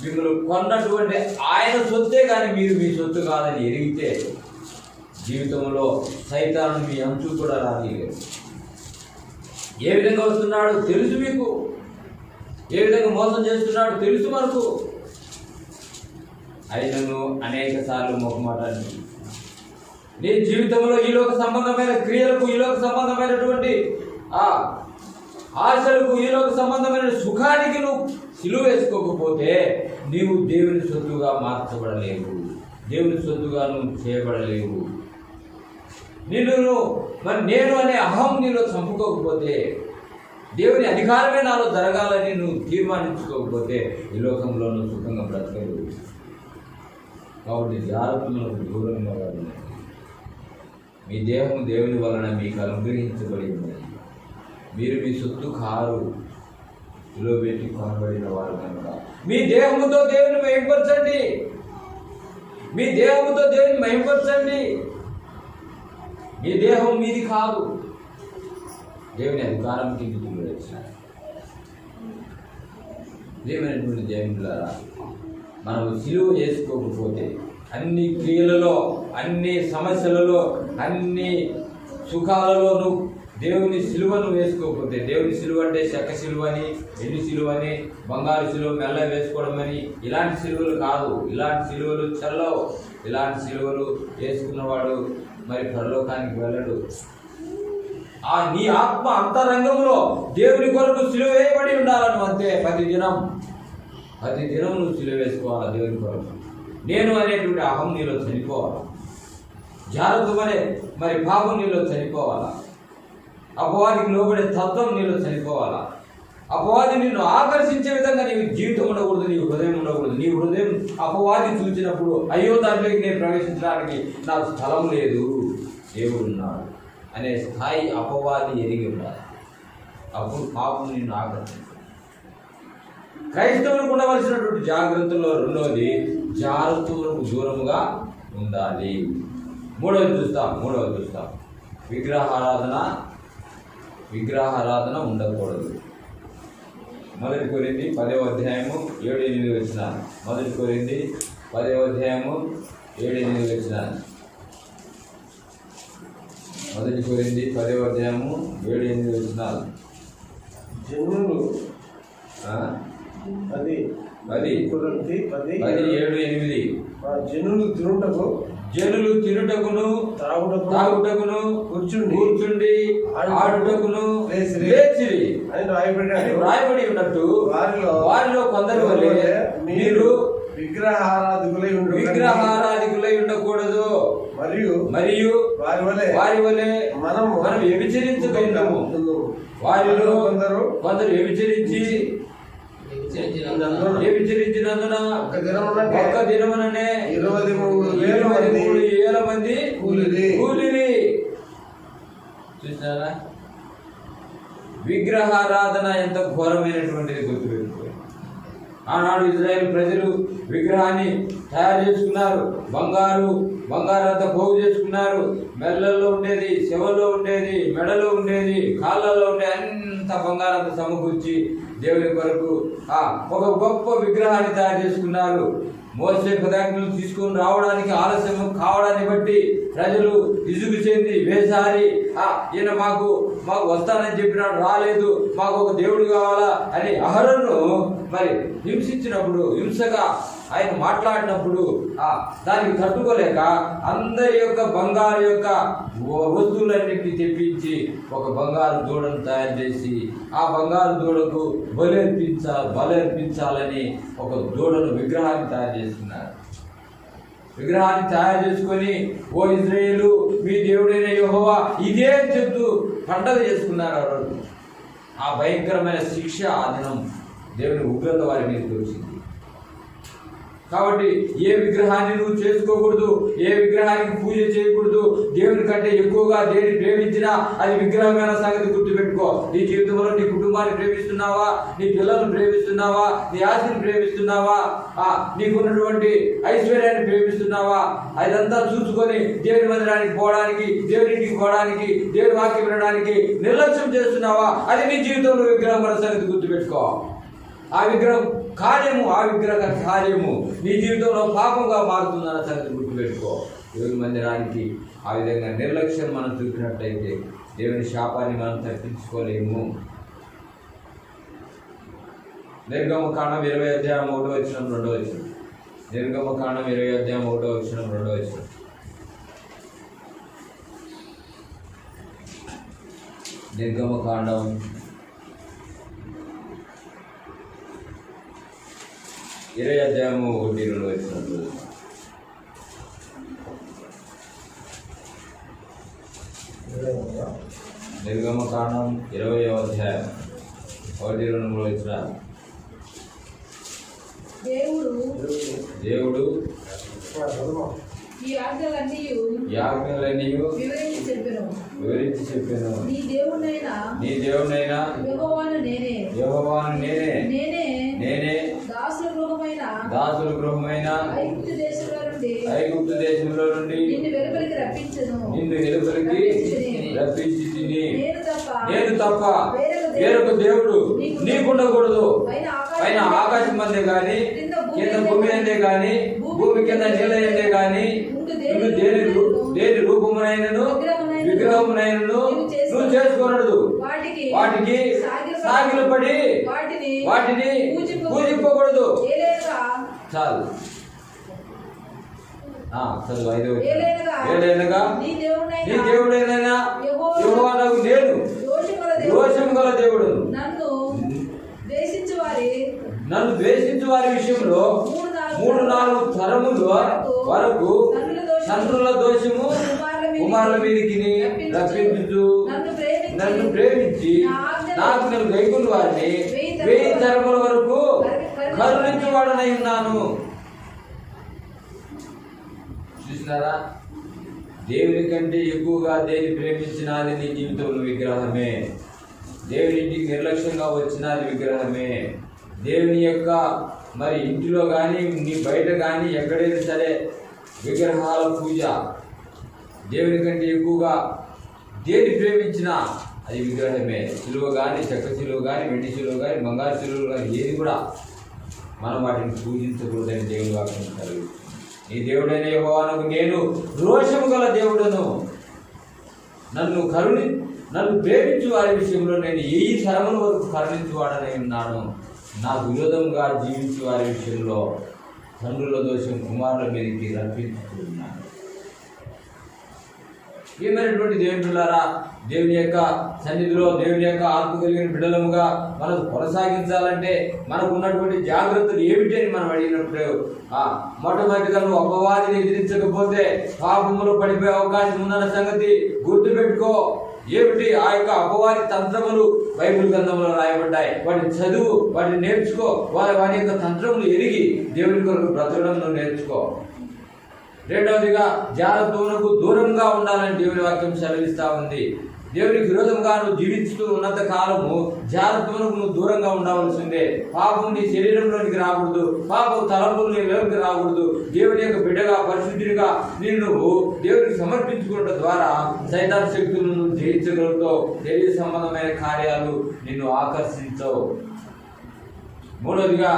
మిమ్మల్ని కొన్నటువంటి ఆయన సొత్తే కానీ మీరు మీ సొత్తు కాదని ఎరిగితే, జీవితంలో సైతాను మీ అంచు కూడా రానిలేదు. ఏ విధంగా వస్తున్నాడు తెలుసు మీకు. ఏ విధంగా మోసం చేస్తున్నాడు తెలుసు మనకు. అయినను అనేక సార్లు మొహమాటాన్ని నీ జీవితంలో ఈలోక సంబంధమైన క్రియలకు, ఈలోక సంబంధమైనటువంటి ఆశలకు, ఈలోక సంబంధమైన సుఖానికి నువ్వు సిలువ వేసుకోకపోతే నీవు దేవుని సొత్తుగా మార్చబడలేవు. దేవుని సొత్తుగా నువ్వు చేయబడలేవు. మరి నేను అనే అహం నీలో చంపుకోకపోతే, దేవుని అధికారమే నాలో జరగాలని నువ్వు తీర్మానించుకోకపోతే ఈ లోకంలో నువ్వు సుఖంగా బ్రతకలేవు. కాబట్టి జాగ్రత్తలకు దూరంగా ఉండండి. మీ దేహం దేవుని వలన మీకు అనుగ్రహించబడి ఉన్నది. మీరు మీ సొత్తు కారు, విలువ పెట్టి కొనబడిన వారు కనుక మీ దేహముతో దేవుని మహిమపరచండి. మీ దేహముతో దేవుని మహిమపరచండి. మీ దేహం మీది కాదు, దేవుని అధికారం కిందికి వచ్చినారు. దేవునటువంటి దేవులారా, మనం సిలువ చేసుకోకపోతే అన్ని క్రియలలో, అన్ని సమస్యలలో, అన్ని సుఖాలలో నువ్వు దేవుని సిలువను వేసుకోకపోతే, దేవుని సిలువ అంటే చెక్క సిలువ అని, ఎండు సిలువ అని, బంగారు సిలువ మెల్ల వేసుకోవడం అని, ఇలాంటి సిలువలు కాదు. ఇలాంటి సిలువలు చల్లవు. ఇలాంటి సిలువలు వేసుకున్నవాడు మరి పరలోకానికి వెళ్ళడు. నీ ఆత్మ అంతరంగంలో దేవుని కొరకు సిలువ వేయబడి ఉండాలను అంతే. ప్రతి దినం నువ్వు సిలువ వేసుకోవాలా దేవుని కొరకు. నేను అనేటువంటి అహం నీలో చనిపోవాలా. జాగ్రత్తమనే మరి పాపం నీలో చనిపోవాలా. అపవాదికి లోబడే తత్వం నీలో చనిపోవాలా. అపవాది నిన్ను ఆకర్షించే విధంగా నీ జీవితం ఉండకూడదు, నీ హృదయం ఉండకూడదు. నీ హృదయం అపవాది చూసినప్పుడు అయ్యో దాంట్లోకి నేను ప్రవేశించడానికి నాకు స్థలం లేదు, దేవుడు ఉన్నాడు అనే స్థాయి అపవాది ఎరిగి ఉండాలి. అప్పుడు పాపం నిన్ను ఆకర్షించాలి. క్రైస్తవులకు ఉండవలసినటువంటి జాగ్రత్తలో రెండవది జాగ్రత్తలకు దూరముగా ఉండాలి. మూడవది చూస్తాం విగ్రహారాధన ఉండకూడదు. 1 కొరింథీ 10వ అధ్యాయము 7-8 వచనాలు. 1 కొరింథీ 10వ అధ్యాయము 7-8 వచనాలు. 1 కొరింథీ 10వ అధ్యాయము 7-8 వచనాలు. జనులు 10:7-8 జనులు తినుటకును తాగుటకును కూర్చుండి ఆడుటకును లేచిరి అని రాయబడి ఉన్నట్టు వారిలో కొందరు వలె మీరు విగ్రహారాధికులై ఉండకూడదు. మరియు వారి వలె మనం వ్యభిచరించకుందుము. వారిలో కొందరు వ్యభిచరించినందున ఒక్క దినముననే 23,000 మంది కూలిరి. చూసారా, విగ్రహారాధన ఎంత ఘోరమైనటువంటిది గుర్తుపెట్టుకోండి. ఆనాడు ఇజ్రాయేల్ ప్రజలు విగ్రహాన్ని తయారు చేసుకున్నారు. బంగారంతా పోగు చేసుకున్నారు. మెడలలో ఉండేది, చెవుల్లో ఉండేది, మెడలో ఉండేది, కాళ్ళలో ఉండేది, అంత బంగారంతా సమకూర్చి దేవుని కొరకు ఒక గొప్ప విగ్రహాన్ని తయారు చేసుకున్నారు. మోసే పదాజ్ఞలు తీసుకొని రావడానికి ఆలస్యం కావడాన్ని బట్టి ప్రజలు ఇసుగు చెంది వేసారి ఈయన మాకు వస్తానని చెప్పినాడు, రాలేదు, మాకు ఒక దేవుడు కావాలా అని అహరోను మరి హింసగా ఆయన మాట్లాడినప్పుడు దానికి తట్టుకోలేక అందరి యొక్క బంగారు యొక్క వస్తువులన్నింటినీ తెప్పించి ఒక బంగారు దూడను తయారు చేసి ఆ బంగారు దూడకు బలర్పించాలని ఒక దూడను విగ్రహాన్ని తయారు చేస్తున్నారు. విగ్రహాన్ని తయారు చేసుకొని ఓ ఇజ్రాయేలు మీ దేవుడైన యెహోవా ఇదే చెప్తూ పండగ చేసుకున్నారు. ఆ రోజు ఆ భయంకరమైన శిక్ష ఆ దినం దేవుని ఉగ్రత వారి మీద వచ్చింది. కాబట్టి ఏ విగ్రహాన్ని నువ్వు చేసుకోకూడదు, ఏ విగ్రహానికి పూజ చేయకూడదు. దేవుని కంటే ఎక్కువగా దేని ప్రేమించినా అది విగ్రహమైన సంగతి గుర్తుపెట్టుకో. నీ జీవితంలో నీ కుటుంబాన్ని ప్రేమిస్తున్నావా, నీ పిల్లలను ప్రేమిస్తున్నావా, నీ ఆస్తిని ప్రేమిస్తున్నావా, నీకున్నటువంటి ఐశ్వర్యాన్ని ప్రేమిస్తున్నావా, అదంతా చూసుకొని దేవుని మందిరానికి పోవడానికి, దేవునికి పోవడానికి, దేవుని వాక్యం వినడానికి నిర్లక్ష్యం చేస్తున్నావా, అది నీ జీవితంలో విగ్రహమైన సంగతి గుర్తుపెట్టుకో. ఆ విగ్రహ కార్యము నీ జీవితంలో పాపంగా మారుతుందన్న సంగతి గుర్తుపెట్టుకో. దేవుని మందిరానికి ఆ విధంగా నిర్లక్ష్యం మనం చూపినట్లయితే దేవుని శాపాన్ని మనం తప్పించుకోలేము. నిర్గమకాండం 20:1-2. నిర్గమకాండం 20:1-2. నిర్గమకాండం 20:1-2. నిర్గమకాండం 20:1-2. దేవుడు ఈ ఆజ్ఞలన్నీ వివరించి చెప్పాను. నీ దేవుడైనా యెహోవాను నేనే దాసుల గృహమైన ఐగుప్తు దేశంలో నుండి నిన్ను వెలుపలికి రప్పించి తిని నేను తప్ప వేరొక దేవుడు నీకుండకూడదు. పైన ఆకాశం మందే గాని, కింద భూమి అందే గాని, భూమి కింద నీళ్ళ అందే గాని, దేని రూపమునైనను విగ్రహమునైనను నువ్వు చేసుకోనడు. వాటికి సాగిలపడి వాటిని పూజింపకూడదు. చాలు. చదువు 5. ఏలైనగా నీ దేవుడైనా యెహోవా నేను దోషము గల దేవుడు. నన్ను ద్వేషించు వారి విషయంలో 3-4 తరముల వరకు తండ్రుల దోషము కుమారుల మీదకి రప్పించు. నన్ను ప్రేమించి నాకు నేను గైకొన్న వారిని 1000 తరముల వరకు కరుణించువాడనై ఉన్నాను. చూసినారా, దేవుని కంటే ఎక్కువగా దేని ప్రేమించినది నీ జీవితంలో విగ్రహమే. దేవుని ఇంటికి నిర్లక్ష్యంగా వచ్చినది విగ్రహమే. దేవుని యొక్క మరి ఇంటిలో కానీ నీ బయట కానీ ఎక్కడైనా సరే విగ్రహాల పూజ. దేవుని కంటే ఎక్కువగా దేని ప్రేమించినా అది విగ్రహమే. సిలువ కానీ, చెక్క సిలువ కానీ, వెండి సిలువ కానీ, బంగారు సిలువలు కానీ ఏది కూడా మనం వాటిని పూజించకూడదని దేవుని వాక్యం కలుగుతుంది. నీ దేవుడైన యెహోవాకు నేను రోషము గల దేవుడను. నన్ను ప్రేమించు వారి విషయంలో నేను 1000 తరముల వరకు కరుణించువాడనై ఉన్నాను. నాకు విరోధంగా జీవించే వారి విషయంలో తండ్రుల దోషం కుమారుల మీదకి రప్పించుకున్నాను. ఏమైనటువంటి దేవుని బిడ్డలారా, దేవుని యొక్క సన్నిధిలో దేవుని యొక్క ఆత్మ కలిగిన బిడ్డలముగా మనం కొనసాగించాలంటే మనకు ఉన్నటువంటి జాగ్రత్తలు ఏమిటి అని మనం అడిగినప్పుడు మొట్టమొదటిగా నువ్వు అపవాదిని ఎదిరించకపోతే పాపములో పడిపోయే అవకాశం ఉందన్న సంగతి గుర్తుపెట్టుకో. ఏమిటి ఆ యొక్క అపవాది తంత్రములు బైబిల్ గ్రంథంలో రాయబడ్డాయి. వాటిని చదువు, వాటిని నేర్చుకో. వారి యొక్క తంత్రములు ఎరిగి దేవుని కొరకు బ్రతకడం నువ్వు నేర్చుకో. రెండవదిగా జాగ్రత్తలకు దూరంగా ఉండాలని దేవుని వాక్యం సెలవిస్తా ఉంది. దేవునికి విరోధంగా నువ్వు జీవిస్తూ ఉన్నంత కాలము జాగ్రత్తలకు నువ్వు దూరంగా ఉండవలసిందే. పాపం నీ శరీరంలోనికి రాకూడదు, పాపం తలంపులు నీ లోనికి రాకూడదు. దేవుని యొక్క బిడ్డగా పరిశుద్ధిగా నువ్వు దేవునికి సమర్పించుకోవడం ద్వారా సైతాన్ శక్తులను నువ్వు జయించగలుగుతావు. శరీర సంబంధమైన కార్యాలు నిన్ను ఆకర్షించవు. మూడవదిగా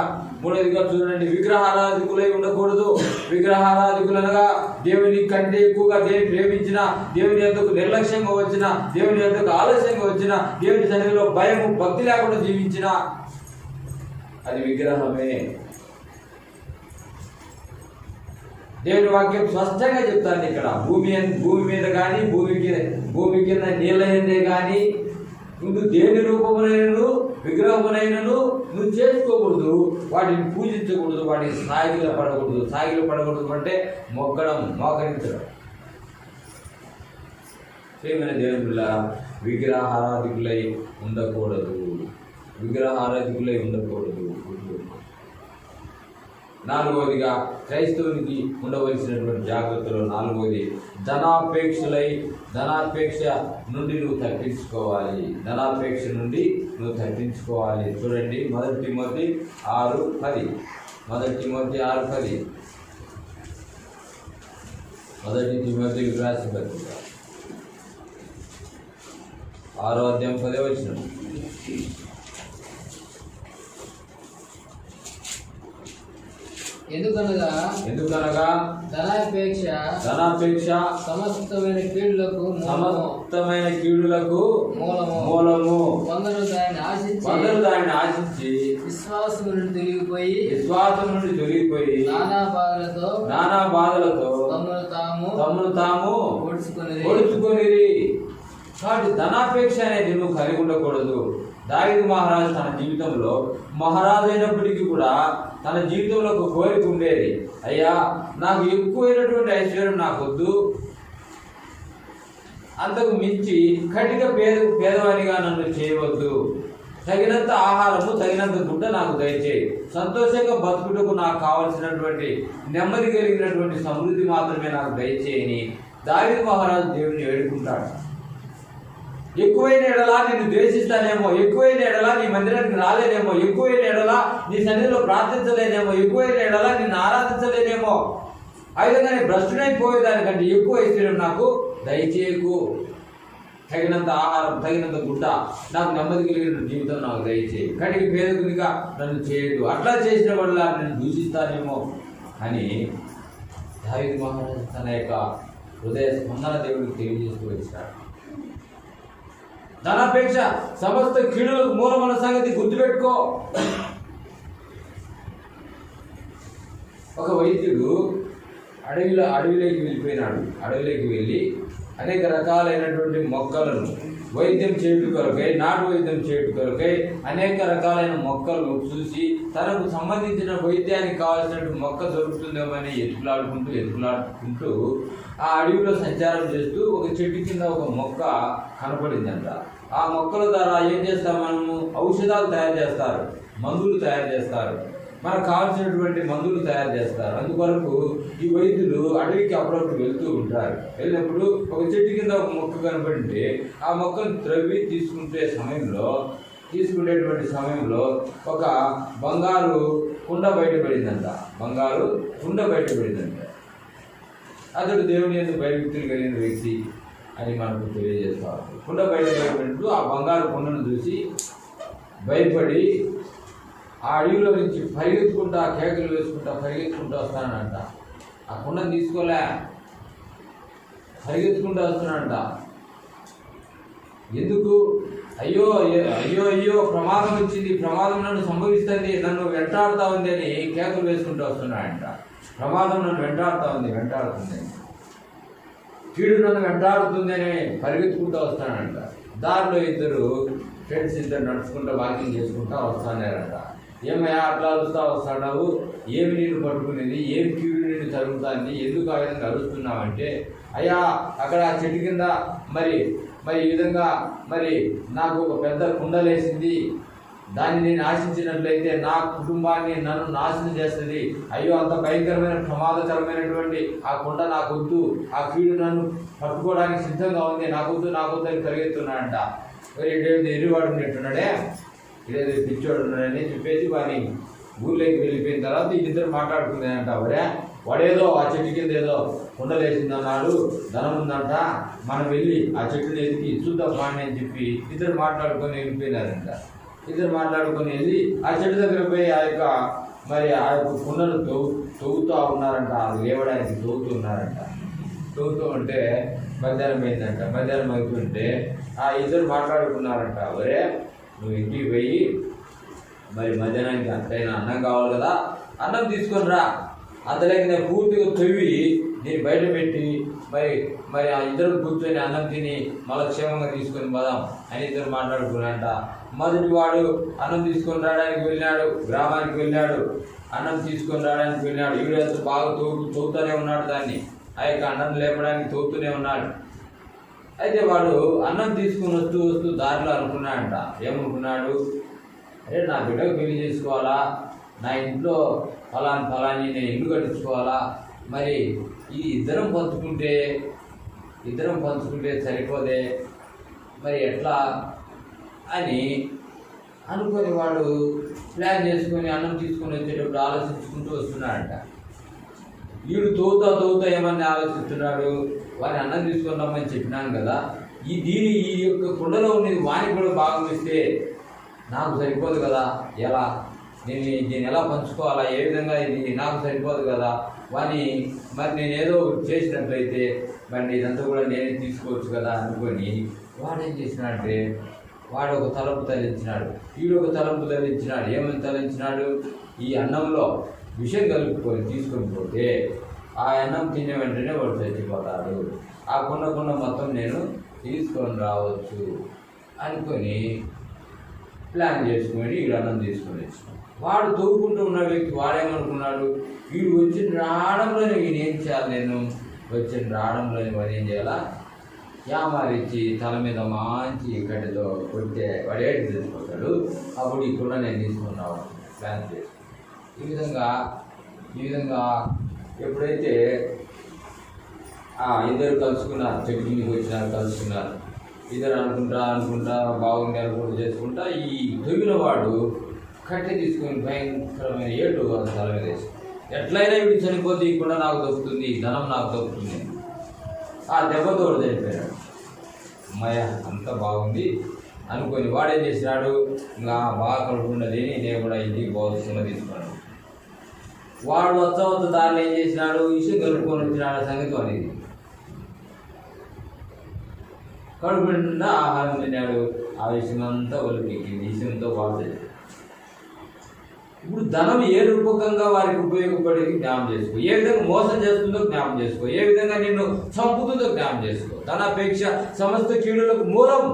చూడండి, విగ్రహారాధికులై ఉండకూడదు. విగ్రహారాధికులనగా దేవుని కంటే ఎక్కువగా దేవుని ప్రేమించిన, దేవుని యొద్దకు నిర్లక్ష్యంగా వచ్చిన, దేవుని యొద్దకు ఆలస్యంగా వచ్చిన, దేవుని సన్నిధిలో భయము భక్తి లేకుండా జీవించిన అది విగ్రహమే. దేవుని వాక్యం స్పష్టంగా చెప్తాను. ఇక్కడ భూమి మీద కానీ భూమి కింద నీళ్ళైందే కానీ నువ్వు దేని రూపమునైనను విగ్రహమునైనను నువ్వు చేసుకోకూడదు. వాటిని పూజించకూడదు, వాటిని సాగిల పడకూడదు అంటే మొక్కడం, మోకరించడం. ప్రియమైన దేవుని బిడ్డ, విగ్రహారాధికులై ఉండకూడదు. నాలుగవదిగా క్రైస్తవునికి ఉండవలసినటువంటి జాగ్రత్తలు నాలుగవది ధనాపేక్ష నుండి నువ్వు తప్పించుకోవాలి. చూడండి, 1 తిమోతి 6:10. 1 తిమోతి 6:10. 1 తిమోతి రాసిన పత్రిక 6వ అధ్యాయం 10వ వచనం. ఎందుకనగా ధనాపేక్ష సమస్తమైన కీడులకు మూలము. కొందరు దానిని ఆశించి విశ్వాసం నుండి తొలగిపోయి నానా బాధలతో తమను తాము పొడుచుకొనిరి. కాబట్టి ధనాపేక్ష అనేది నువ్వు కలిగి ఉండకూడదు. దావీదు మహారాజు తన జీవితంలో మహారాజు అయినప్పటికీ కూడా తన జీవితంలో ఒక కోరిక ఉండేది. అయ్యా, నాకు ఎక్కువైనటువంటి ఐశ్వర్యం నాకొద్దు, అంతకు మించి కటిక పేదవానిగా నన్ను చేయవద్దు, తగినంత ఆహారము తగినంత గుడ్డ నాకు దయచేయి, సంతోషంగా బతుకుటకు నాకు కావలసినటువంటి నెమ్మది కలిగినటువంటి సమృద్ధి మాత్రమే నాకు దయచేయని దావీదు మహారాజు దేవుని వేడుకుంటాడు. ఎక్కువైన ఎడలా నిన్ను ద్వేషిస్తానేమో, ఎక్కువైన ఎడలా నీ మందిరానికి రాలేనేమో, ఎక్కువైన ఎడలా నీ సన్నిధిలో ప్రార్థించలేనేమో, ఎక్కువైన ఎడలా నిన్ను ఆరాధించలేనేమో, ఆ విధంగా నేను భ్రష్టుడైపోయేదానికంటే ఎక్కువ ఐశ్వర్యం నాకు దయచేయకు, తగినంత ఆహారం తగినంత గుడ్డ, నాకు నెమ్మది కలిగిన జీవితం నాకు దయచేయి, కడిగి పేదకునిగా నన్ను చేయదు, అట్లా చేసిన వల్ల నేను దూషిస్తానేమో అని దావీదు మహారాజు తన యొక్క హృదయ స్పందన దేవుడికి తెలియజేస్తూ వచ్చాడు. ధనాపేక్ష సమస్త కీడులకు మూలమైన సంగతి గుర్తుపెట్టుకో. ఒక వైద్యుడు అడవిలోకి వెళ్ళిపోయినాడు. అడవిలోకి వెళ్ళి అనేక రకాలైనటువంటి మొక్కలను వైద్యం చేయడం కొరకై, నాటు వైద్యం చేయడం కొరకై అనేక రకాలైన మొక్కలను చూసి తనకు సంబంధించిన వైద్యానికి కావాల్సినటువంటి మొక్క దొరుకుతుందేమని ఎత్తులాడుకుంటూ ఆ అడవిలో సంచారం చేస్తూ ఒక చెట్టు కింద ఒక మొక్క కనపడిందంట. ఆ మొక్కల ద్వారా ఏం చేస్తాం మనము? ఔషధాలు తయారు చేస్తారు, మందులు తయారు చేస్తారు, మనకు కావాల్సినటువంటి మందులు తయారు చేస్తారు. అందుకొరకు ఈ వైద్యులు అడవికి అప్పుడప్పుడు వెళ్తూ ఉంటారు. వెళ్ళినప్పుడు ఒక చెట్టు కింద ఒక మొక్క కనపడింటే ఆ మొక్కను త్రవ్వి తీసుకునేటువంటి సమయంలో ఒక బంగారు కుండ బయటపడిందంట. అతడు దేవుని యందు భయభక్తులు కలిగిన వ్యక్తి అని మనకు తెలియజేస్తారు. కుండ బయటపడినట్టు ఆ బంగారు కుండను చూసి భయపడి ఆ అడవిలో నుంచి పరిగెత్తుకుంటా కేకలు వేసుకుంటూ వస్తానంట. ఆ కుండను తీసుకోలే, పరిగెత్తుకుంటూ వస్తున్నానంట. ఎందుకు? అయ్యో ప్రమాదం వచ్చింది, ప్రమాదం నన్ను సంభవిస్తుంది, నన్ను వెంటాడుతా ఉంది అని కేకలు వేసుకుంటూ వస్తున్నాడంట. ప్రమాదం నన్ను వెంటాడుతుంది. కీడు నన్ను వెంటాడుతుందని పరిగెత్తుకుంటూ వస్తానంట. దారిలో ఇద్దరు ఫ్రెండ్స్ నడుచుకుంటూ వాకింగ్ చేసుకుంటూ వస్తానారంట. ఏమయ్యా అట్లా వస్తాడావు, ఏమి నేను పట్టుకునేది, ఏం కీడు నేను జరుగుతుంది, ఎందుకు ఆ విధంగా అరుస్తున్నావంటే, అయ్యా అక్కడ ఆ చెట్టు కింద మరి ఈ విధంగా నాకు ఒక పెద్ద కుండలేసింది, దాన్ని నేను ఆశించినట్లయితే నా కుటుంబాన్ని నన్ను నాశనం చేస్తుంది. అయ్యో అంత భయంకరమైన ప్రమాదకరమైనటువంటి ఆ కుండ నాకొద్దు, ఆ కీడు నన్ను పట్టుకోవడానికి సిద్ధంగా ఉంది, నాకొద్దు అని పరిగెత్తున్నాడంట. మరి ఇదేదో ఎరివాడు ఉన్నట్టున్నాడే, ఇదేదో పిచ్చోడు ఉన్నాడని చెప్పేసి వాడిని ఊర్లోకి వెళ్ళిపోయిన తర్వాత వీళ్ళిద్దరు మాట్లాడుకున్నాయంట. వాడేదో ఆ చెట్టు కింద ఏదో కుండలేసిందన్నాడు, ధనం ఉందంట, మనం వెళ్ళి ఆ చెట్టుని ఎదిగి చూద్దాం పాండి అని చెప్పి ఇద్దరు మాట్లాడుకొని వెళ్ళిపోయినారంట. ఇద్దరు మాట్లాడుకొని వెళ్ళి ఆ చెట్టు దగ్గర పోయి ఆ యొక్క కుండను తవ్వుతూ ఉన్నారంట. లేవడానికి తవ్వుతూ ఉంటే మధ్యాహ్నం అయిందంట. మధ్యాహ్నం అవుతుంటే ఆ ఇద్దరు మాట్లాడుకున్నారంట, నువ్వు ఇంటికి పోయి మధ్యాహ్నానికి అంతైనా అన్నం కావాలి కదా, అన్నం తీసుకొని రా, అంతలేక నేను పూర్తిగా తవ్వి నేను బయట పెట్టి ఆ ఇద్దరు కూర్చొని అన్నం తిని మళ్ళీ క్షేమంగా తీసుకొని పోదాం అని ఇద్దరు మాట్లాడుకున్నారంట. మొదటి వాడు అన్నం తీసుకొని రావడానికి వెళ్ళాడు, గ్రామానికి వెళ్ళాడు, అన్నం తీసుకొని రావడానికి వెళ్ళాడు. ఈవిడ బాగా తవ్వుతూనే ఉన్నాడు, దాన్ని ఆ యొక్క అన్నం లేపడానికి తవ్వుతూనే ఉన్నాడు. అయితే వాడు అన్నం తీసుకుని వస్తూ దారిలో అనుకున్నాడంట. ఏమనుకున్నాడు, అరే నా బిడ్డకు పెళ్లి చేసుకోవాలా, నా ఇంట్లో ఫలాని నేను ఇల్లు కట్టించుకోవాలా, మరి ఈ ఇద్దరం పంచుకుంటే సరిపోదే, మరి ఎట్లా అని అనుకొని వాడు ప్లాన్ చేసుకొని అన్నం తీసుకొని వచ్చేటప్పుడు ఆలోచించుకుంటూ వస్తున్నాడంట. వీడు తవ్వుతా ఏమని ఆలోచిస్తున్నాడు, వాడిని అన్నం తీసుకొని రమ్మని చెప్పినాను కదా, ఈ యొక్క కుండలో ఉండేది వానికి కూడా భాగం ఇస్తే నాకు సరిపోదు కదా, ఎలా దీన్ని ఎలా పంచుకోవాలా, ఏ విధంగా ఇది నాకు సరిపోదు కదా, మరి నేనేదో చేసినట్లయితే ఇదంతా కూడా నేనే తీసుకోవచ్చు కదా అనుకొని వాడేం చేసినాడంటే వాడు ఒక తలంపు తలించినాడు, వీడు ఒక తలంపు తలించినాడు. ఏమని తలించినాడు, ఈ అన్నంలో విషం కలుపుకొని తీసుకొని పోతే ఆ అన్నం తినే వెంటనే వాడు చచ్చిపోతాడు, ఆ కుండ మొత్తం నేను తీసుకొని రావచ్చు అనుకొని ప్లాన్ చేసుకొని వీడు అన్నం తీసుకొని వచ్చినాడు. వాడు తవ్వుకుంటూ ఉన్న వ్యక్తి వాడేమనుకున్నాడు, వీడు వచ్చిన రావడంలోనే వీడు ఏం చేయాలి, నేను వచ్చిన రావడంలోనే వాడు ఏం చేయాలా, యామారిచ్చి తల మీద మంచి గడ్డతో కొడితే వాడు ఏడు తెచ్చిపోతాడు, అప్పుడు ఈ కుండ నేను తీసుకొని రావాలి ప్లాన్ చేసి. ఈ విధంగా ఎప్పుడైతే ఇద్దరు కలుసుకున్నారు, చెట్టు కిందికి వచ్చినారు, కలుసుకున్నారు, ఇద్దరు అనుకుంటా బాగుంది అనుకుంటూ చేసుకుంటా ఈ తొగిన వాడు కట్టె తీసుకొని భయంకరమైన ఏటు అది తల మీద వేసి, ఎట్లయినా వీడు చనిపోతే ఈ కుండ నాకు దొరుకుతుంది, ధనం నాకు దొరుకుతుంది, ఆ దెబ్బతో చనిపోయాడు. అమ్మాయ అంత బాగుంది అనుకొని వాడేం చేసినాడు, ఇంకా బాగా కడుపున్నది నేను కూడా ఇంటికి పోవాల్సిన తీసుకున్నాడు. వాడు వచ్చ దారిలో ఏం చేసినాడు, ఇసుక కలుపుకొని వచ్చినాడు సంగతి అనేది. కడుపు నిండా ఆహారం తిన్నాడు, ఆ విషయమంతా ఒలిపెక్కింది, విషయంతో వాడు. ఇప్పుడు ధనం ఏ రూపకంగా వారికి ఉపయోగపడేది జ్ఞాపం చేసుకో, ఏ విధంగా మోసం చేస్తుందో జ్ఞాపం చేసుకో, ఏ విధంగా నిన్ను చంపుతుందో జ్ఞాపం చేసుకో. ధనాపేక్ష సమస్త కీడులకు మూలం.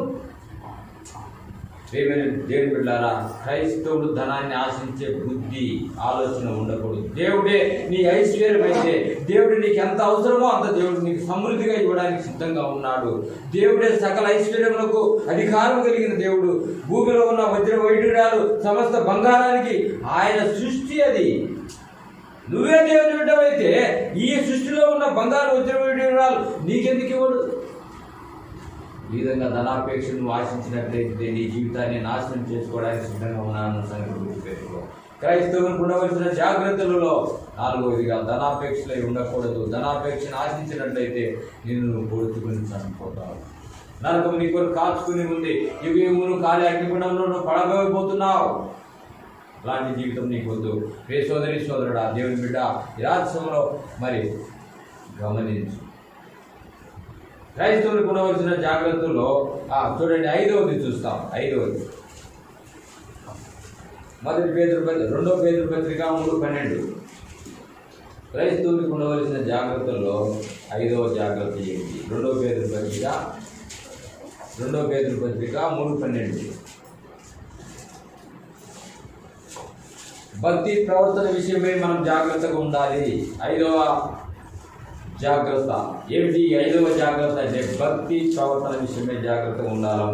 దేవుని బిడ్డారా, క్రైస్తవుడు ధనాన్ని ఆశించే బుద్ధి ఆలోచన ఉండకూడదు. దేవుడే నీ ఐశ్వర్యం అయితే, దేవుడు నీకు ఎంత అవసరమో అంత దేవుడు నీకు సమృద్ధిగా ఇవ్వడానికి సిద్ధంగా ఉన్నాడు. దేవుడే సకల ఐశ్వర్యములకు అధికారం కలిగిన దేవుడు. భూమిలో ఉన్న వజ్ర వైడూర్యాలు సమస్త బంగారానికి ఆయన సృష్టి. అది నువ్వే దేవుని బిడ్డవైతే ఈ సృష్టిలో ఉన్న బంగారు వజ్ర వైడూర్యాలు నీకెందుకు ఇవ్వడు? ఈ విధంగా ధనాపేక్షను ఆశించినట్లయితే నీ జీవితాన్ని నాశనం చేసుకోవడానికి సిద్ధంగా ఉన్నానన్న సంగతి గుర్తుపెట్టుకో. క్రైస్తవులకు ఉండవలసిన జాగ్రత్తలలో 4వదిగా ధనాపేక్షలై ఉండకూడదు. ధనాపేక్షను ఆశించినట్లయితే నిన్ను పొడుచుకుని చనిపోతావు. నరకం నీ కొరకు కాచుకుని ఉంది, యుగమును కాలి అగ్నిగుండంలో నువ్వు పడబోతున్నావు. అలాంటి జీవితం నీకు వద్దు. సోదరుడా, దేవుని బిడ్డ, ఈ రాజ్యంలో గమనించు. క్రైస్తవులకు ఉండవలసిన జాగ్రత్తలో చూడండి, 5వది చూస్తాం. 5వది 2 పేతురు పత్రిక 3:12. క్రైస్తవునికి ఉండవలసిన జాగ్రత్తల్లో 5వ జాగ్రత్త ఏంటి? 2వ పేతురు పత్రిక 3:12. భక్తి ప్రవర్తన విషయమై మనం జాగ్రత్తగా ఉండాలి. 5వ జాగ్రత్త ఏమిటి? 5వ జాగ్రత్త అంటే భక్తి ప్రవర్తన విషయమై జాగ్రత్తగా ఉండాలి.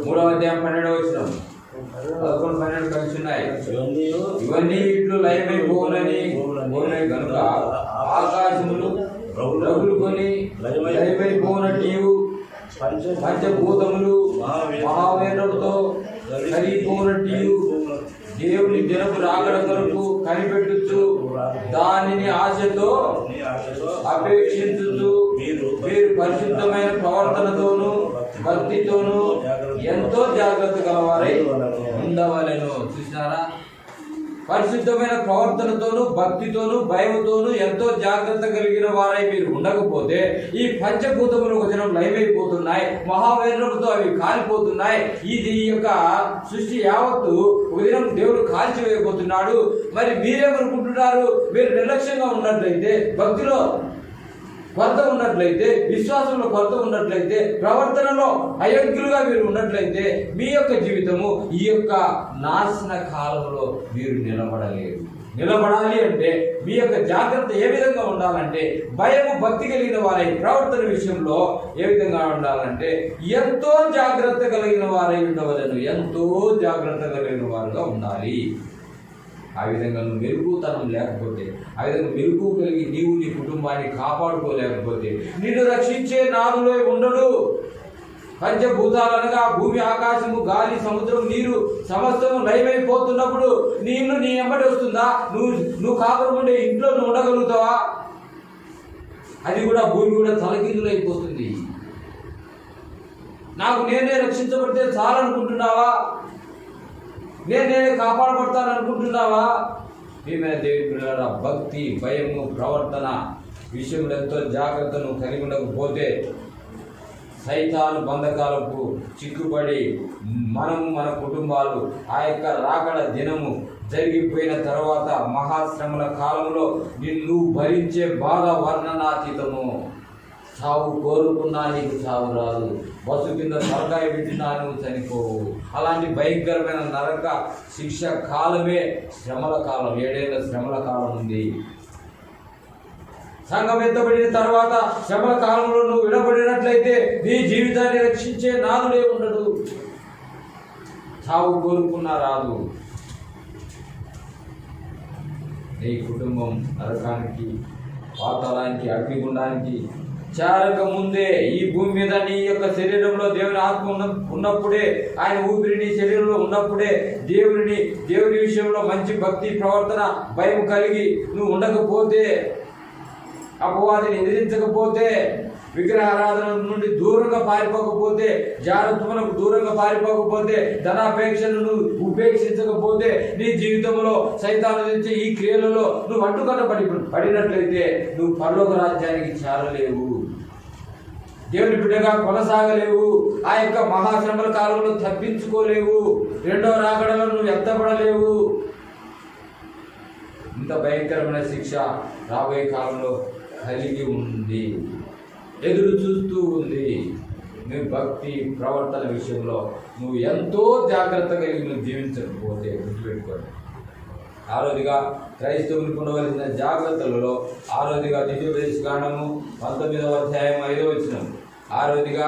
3వ అధ్యాయం 12వ వచనం 11-12 కలిసి ఉన్నాయి. ఇవన్నీ ఇట్లు లయమైపోనని కనుక ఆకాశములు రగులుకొని లయమైపోనట్టు పంచభూతములు మహావేదముతో కలిగిపోనట్టు దేవుని దినపు రాకడ కొరకు కనిపెట్టుచు దానిని ఆశతో అపేక్షించుచు మీరు పరిశుద్ధమైన ప్రవర్తనతోనూ భక్తితోనూ ఎంతో జాగ్రత్త గలవారై ఉండవలెను. చూసినారా? పరిశుద్ధమైన ప్రవర్తనతోనూ భక్తితోనూ భయముతోనూ ఎంతో జాగ్రత్త కలిగిన వారై మీరు ఉండకపోతే ఈ పంచభూతములు ఒక దినం లయమైపోతున్నాయి, మహావేదనలతో అవి కాలిపోతున్నాయి. ఈ యొక్క సృష్టి యావత్తు ఒక దినం దేవుడు కాల్చివేయబోతున్నాడు. మరి మీరేమనుకుంటున్నారు? మీరు నిర్లక్ష్యంగా ఉన్నట్లయితే, భక్తిలో కొరత ఉన్నట్లయితే, విశ్వాసంలో కొరత ఉన్నట్లయితే, ప్రవర్తనలో అయోగ్యులుగా మీరు ఉన్నట్లయితే మీ యొక్క జీవితము ఈ యొక్క నాశన కాలంలో మీరు నిలబడాలి అంటే మీ యొక్క జాగ్రత్త ఏ విధంగా ఉండాలంటే, భయము భక్తి కలిగిన వారై ప్రవర్తన విషయంలో ఏ విధంగా ఉండాలంటే ఎంతో జాగ్రత్త కలిగిన వారై ఉండవలను. ఎంతో జాగ్రత్త కలిగిన వారుగా ఉండాలి. ఆ విధంగా నువ్వు మెరుగుతనం లేకపోతే, ఆ విధంగా మెరుగు కలిగి నీవు నీ కుటుంబాన్ని కాపాడుకోలేకపోతే నిన్ను రక్షించే నాదులో ఉండడు. పంచభూతాలనగా భూమి, ఆకాశము, గాలి, సముద్రం, నీరు సమస్తము లయమైపోతున్నప్పుడు నీళ్ళు నీ ఎమ్మటి వస్తుందా? నువ్వు కాపురం ఉండే ఇంట్లో నువ్వు ఉండగలుగుతావా? అది కూడా భూమి కూడా తలకిందులైపోతుంది. నాకు నేనే రక్షించబడితే చాలనుకుంటున్నావా? నేనే కాపాడబడతాను అనుకుంటున్నావా? ప్రియమైన దేవుని పిల్లలారా, భక్తి, భయము, ప్రవర్తన విషయంలో ఎంతో జాగ్రత్తను కలిగి ఉండకపోతే సైతాను బంధకాలకు చిక్కుపడి మనము మన కుటుంబాలు ఆ యొక్క రాకడ దినము జరిగిపోయిన తర్వాత మహాశ్రమల కాలంలో నిన్ను భరించే బాధ వర్ణనాతీతము. చావు కోరుకున్నా నీకు చావు రాదు, బస్సు కింద తలకాయ పెట్టినా నువ్వు చనిపోవు. అలాంటి భయంకరమైన నరక శిక్ష కాలమే శ్రమల కాలం. 7 ఏళ్ల శ్రమల కాలం ఉంది. సంఘం ఎత్తబడిన తర్వాత శ్రమల కాలంలో నువ్వు విడబడినట్లయితే నీ జీవితాన్ని రక్షించే నాదులే ఉండడు. చావు కోరుకున్నా రాదు. నీ కుటుంబం నరకానికి, పాతాళానికి, అగ్నిగుండానికి చేరక ముందే ఈ భూమి మీద నీ యొక్క శరీరంలో దేవుని ఆత్మ ఉన్నప్పుడే, ఆయన ఊపిరి నీ శరీరంలో ఉన్నప్పుడే దేవుని విషయంలో మంచి భక్తి, ప్రవర్తన, భయం కలిగి నువ్వు ఉండకపోతే, అపవాదిని ఎదిరించకపోతే, విగ్రహారాధన నుండి దూరంగా పారిపోకపోతే, జాగ్రత్తలకు దూరంగా పారిపోకపోతే, ధనాపేక్షను నువ్వు ఉపేక్షించకపోతే, నీ జీవితంలో సైతాను నుంచి ఈ క్రియలలో నువ్వు పడినట్లయితే నువ్వు పరలోక రాజ్యానికి చేరలేవు, దేవుని బిడ్డగా కొనసాగలేవు, ఆ యొక్క మహాశ్రమల కాలంలో తప్పించుకోలేవు, రెండవ రాకడలో నువ్వు ఎత్తబడలేవు. ఇంత భయంకరమైన శిక్ష రాబోయే కాలంలో కలిగి ఉంది, ఎదురు చూస్తూ ఉంది. నువ్వు భక్తి ప్రవర్తన విషయంలో నువ్వు ఎంతో జాగ్రత్త కలిగి నువ్వు జీవించకపోతే గుర్తుపెట్టుకోండి. ఆరోదిగా క్రైస్తవునికి ఉండవలసిన జాగ్రత్తలలో ఆరోదిగా ద్వితీయోపదేశకాండము 19వ అధ్యాయం 5వ వచనం. ఆరోదిగా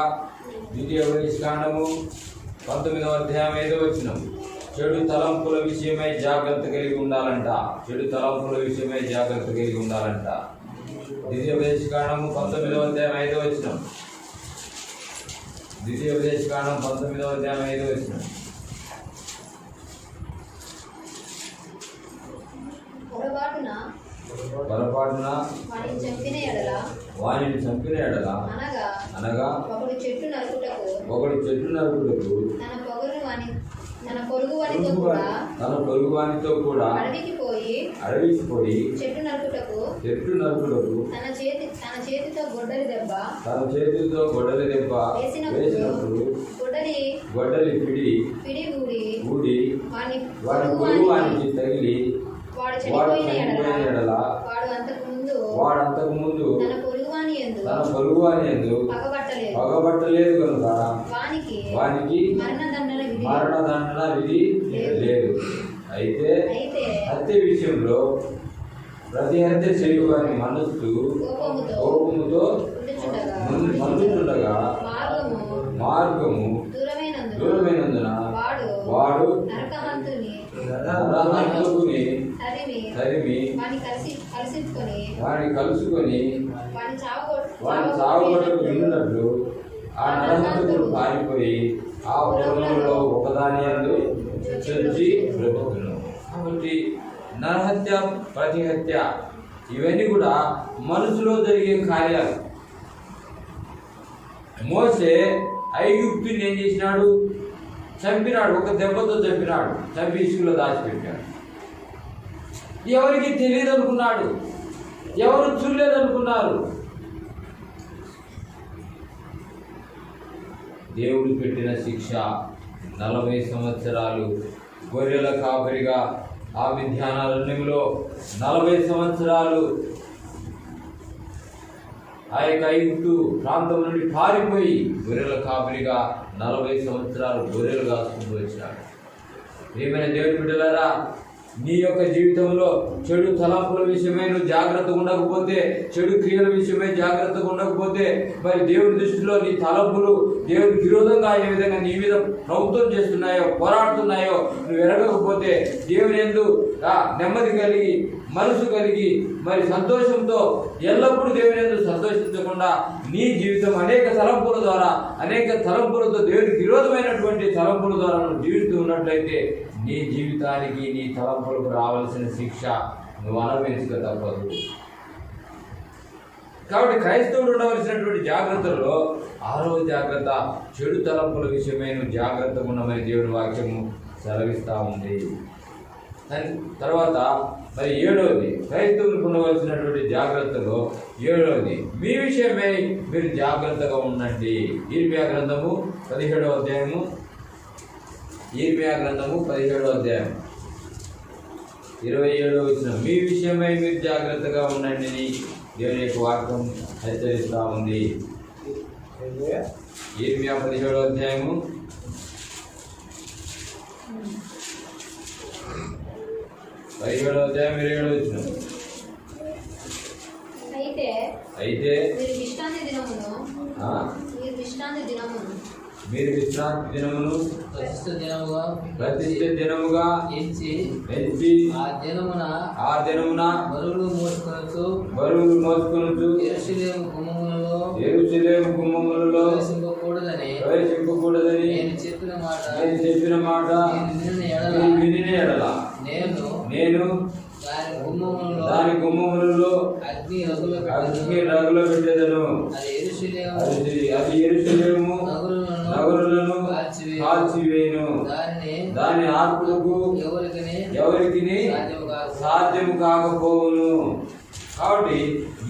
ద్వితీయోపదేశకాండము 19వ అధ్యాయం 5వ వచనం. చెడు తలంపుల విషయమై జాగ్రత్త కలిగి ఉండాలంట. చెడు తలంపుల విషయమై జాగ్రత్త కలిగి ఉండాలంట. ద్వితీయోపదేశకాండము 19వ అధ్యాయం 5వ వచనం. ద్వితీయోపదేశకాండం 19వ అధ్యాయం 5వ వచనం. పొరపాటున వానిని చంపిన ఎడల అనగా ఒకడు చెట్టు నరుకుటకు తన పొరుగు వానితో కూడా అడవికి పోయి చెట్టు నరుకుటకు తన చేతితో గొడ్డలి దెబ్బ వేసినప్పుడు గొడ్డలి పిడి ఊడి వాని పొరుగు వానికి తగిలి వాడు చనిపోయిన ఎడల వాడు అంతకు ముందు తన పొరుగువాని యందు పగబట్టలేదు కనుక వానికి మరణదండన విధి లేదు. అయితే హత్య విషయంలో ప్రతి హత్య చేయువాని మనస్సు కోపముతో మండుచుండగా మార్గము దూరమైనందున వాడు నరహంతకుని తరిమి వాడిని కలుసుకొని వాడిని చావగొట్టకు విన్నట్లు ఆ నరహంతకుడు పారిపోయి ఆ పొలంలో ఒకదాని యందు చచ్చి బ్రతుకును. కాబట్టి నరహత్య, ప్రతి హత్య ఇవన్నీ కూడా మనసులో జరిగే కార్యాలు. మోసే ఐగుప్తుని ఏం చేసినాడు? చంపినాడు, ఒక దెబ్బతో చంపినాడు, చంపి ఇసుకలో దాచిపెట్టాడు. ఎవరికి తెలియదు అనుకున్నాడు, ఎవరు చూడలేదనుకున్నారు. దేవుడు పెట్టిన శిక్ష 40 సంవత్సరాలు గొర్రెల కాపరిగా ఆ విధ్యానారణ్యంలో 40 సంవత్సరాలు ఆ యొక్క ఐగుప్తు ప్రాంతం నుండి పారిపోయి గొర్రెల కాపరిగా 40 సంవత్సరాలు గొర్రెలు కాసుకుంటూ వచ్చినాడు. ప్రియమైన దేవుని బిడ్డలారా, నీ యొక్క జీవితంలో చెడు తలంపుల విషయమై నువ్వు జాగ్రత్తగా ఉండకపోతే, చెడు క్రియల విషయమై జాగ్రత్తగా ఉండకపోతే, మరి దేవుని దృష్టిలో నీ తలంపులు దేవునికి విరోధంగా ఏ విధంగా నీ మీద ప్రభుత్వం చేస్తున్నాయో, పోరాడుతున్నాయో నువ్వు ఎరగకపోతే, దేవుని యందు నెమ్మది కలిగి, మనసు కలిగి, మరి సంతోషంతో ఎల్లప్పుడూ దేవుని యందు సంతోషించకుండా నీ జీవితం అనేక తలంపుల ద్వారా, అనేక తలంపులతో దేవునికి విరోధమైనటువంటి తలంపుల ద్వారా నువ్వు జీవిస్తూ ఉన్నట్లయితే నీ జీవితానికి, నీ తలంపులకు రావాల్సిన శిక్ష నువ్వు అనుభవించక తప్పదు. కాబట్టి క్రైస్తవుడు ఉండవలసినటువంటి జాగ్రత్తల్లో 6వ జాగ్రత్త చెడు తలంపుల విషయమై నువ్వు జాగ్రత్తగా ఉండమని దేవుని వాక్యము సెలవిస్తూ ఉంది. తర్వాత మరి 7వది క్రైస్తవులకు ఉండవలసినటువంటి జాగ్రత్తలో 7వది మీ విషయమై మీరు జాగ్రత్తగా ఉండండి. ఇర్మియా గ్రంథము 17వ అధ్యాయము 17వ అధ్యాయం 27వ వచనం, మీ విషయమై మీరు జాగ్రత్తగా ఉండండి అని దేవుని యొక్క వాక్యం హెచ్చరిస్తూ ఉంది. ఇర్మియా 17వ అధ్యాయము 27వ అధ్యాయం 27వ వచనం. అయితే మీరు విశ్రాంతి దినమును ప్రతిష్ఠ దినముగా ఎంచి ఆ దినమున బరువులు మోసుకొనుచు యెరూషలేము గుమ్మములలో ప్రవేశింపకూడదని నేను చెప్పిన మాట వినిన ఎడల నేను దాని గుమ్మములలో అగ్ని రగుల పెట్టెదను. అది యెరూషలేము నగరులను కాల్చివేయును. దాని ఆర్పులకు ఎవరికి సాధ్యము కాకపోవును. కాబట్టి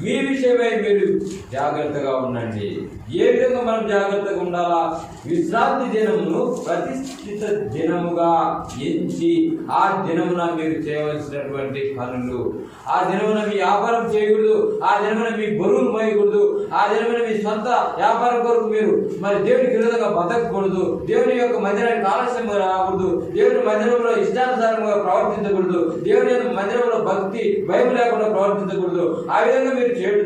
మీ విషయమై మీరు జాగ్రత్తగా ఉండండి. ఏ విధంగా మనం జాగ్రత్తగా ఉండాలా? విశ్రాంతి దినమును ప్రతిష్ఠిత దినముగా ఎంచి ఆ దినమున మీరు చేయవలసినటువంటి పనులు, ఆ దినమున మీ వ్యాపారం చేయకూడదు, ఆ దినమున మీ బరువులు మోయకూడదు, ఆ దినమున మీ సొంత వ్యాపారం కొరకు మీరు మరి దేవునికి విరోధంగా బతకకూడదు, దేవుని యొక్క మందిరానికి ఆలస్యంగా రాకూడదు, దేవుని మందిరంలో ఇష్టానుసారంగా ప్రవర్తించకూడదు, దేవుని మందిరంలో భక్తి భయం లేకుండా ప్రవర్తించకూడదు. ఆ విధంగా మీరు చేయడం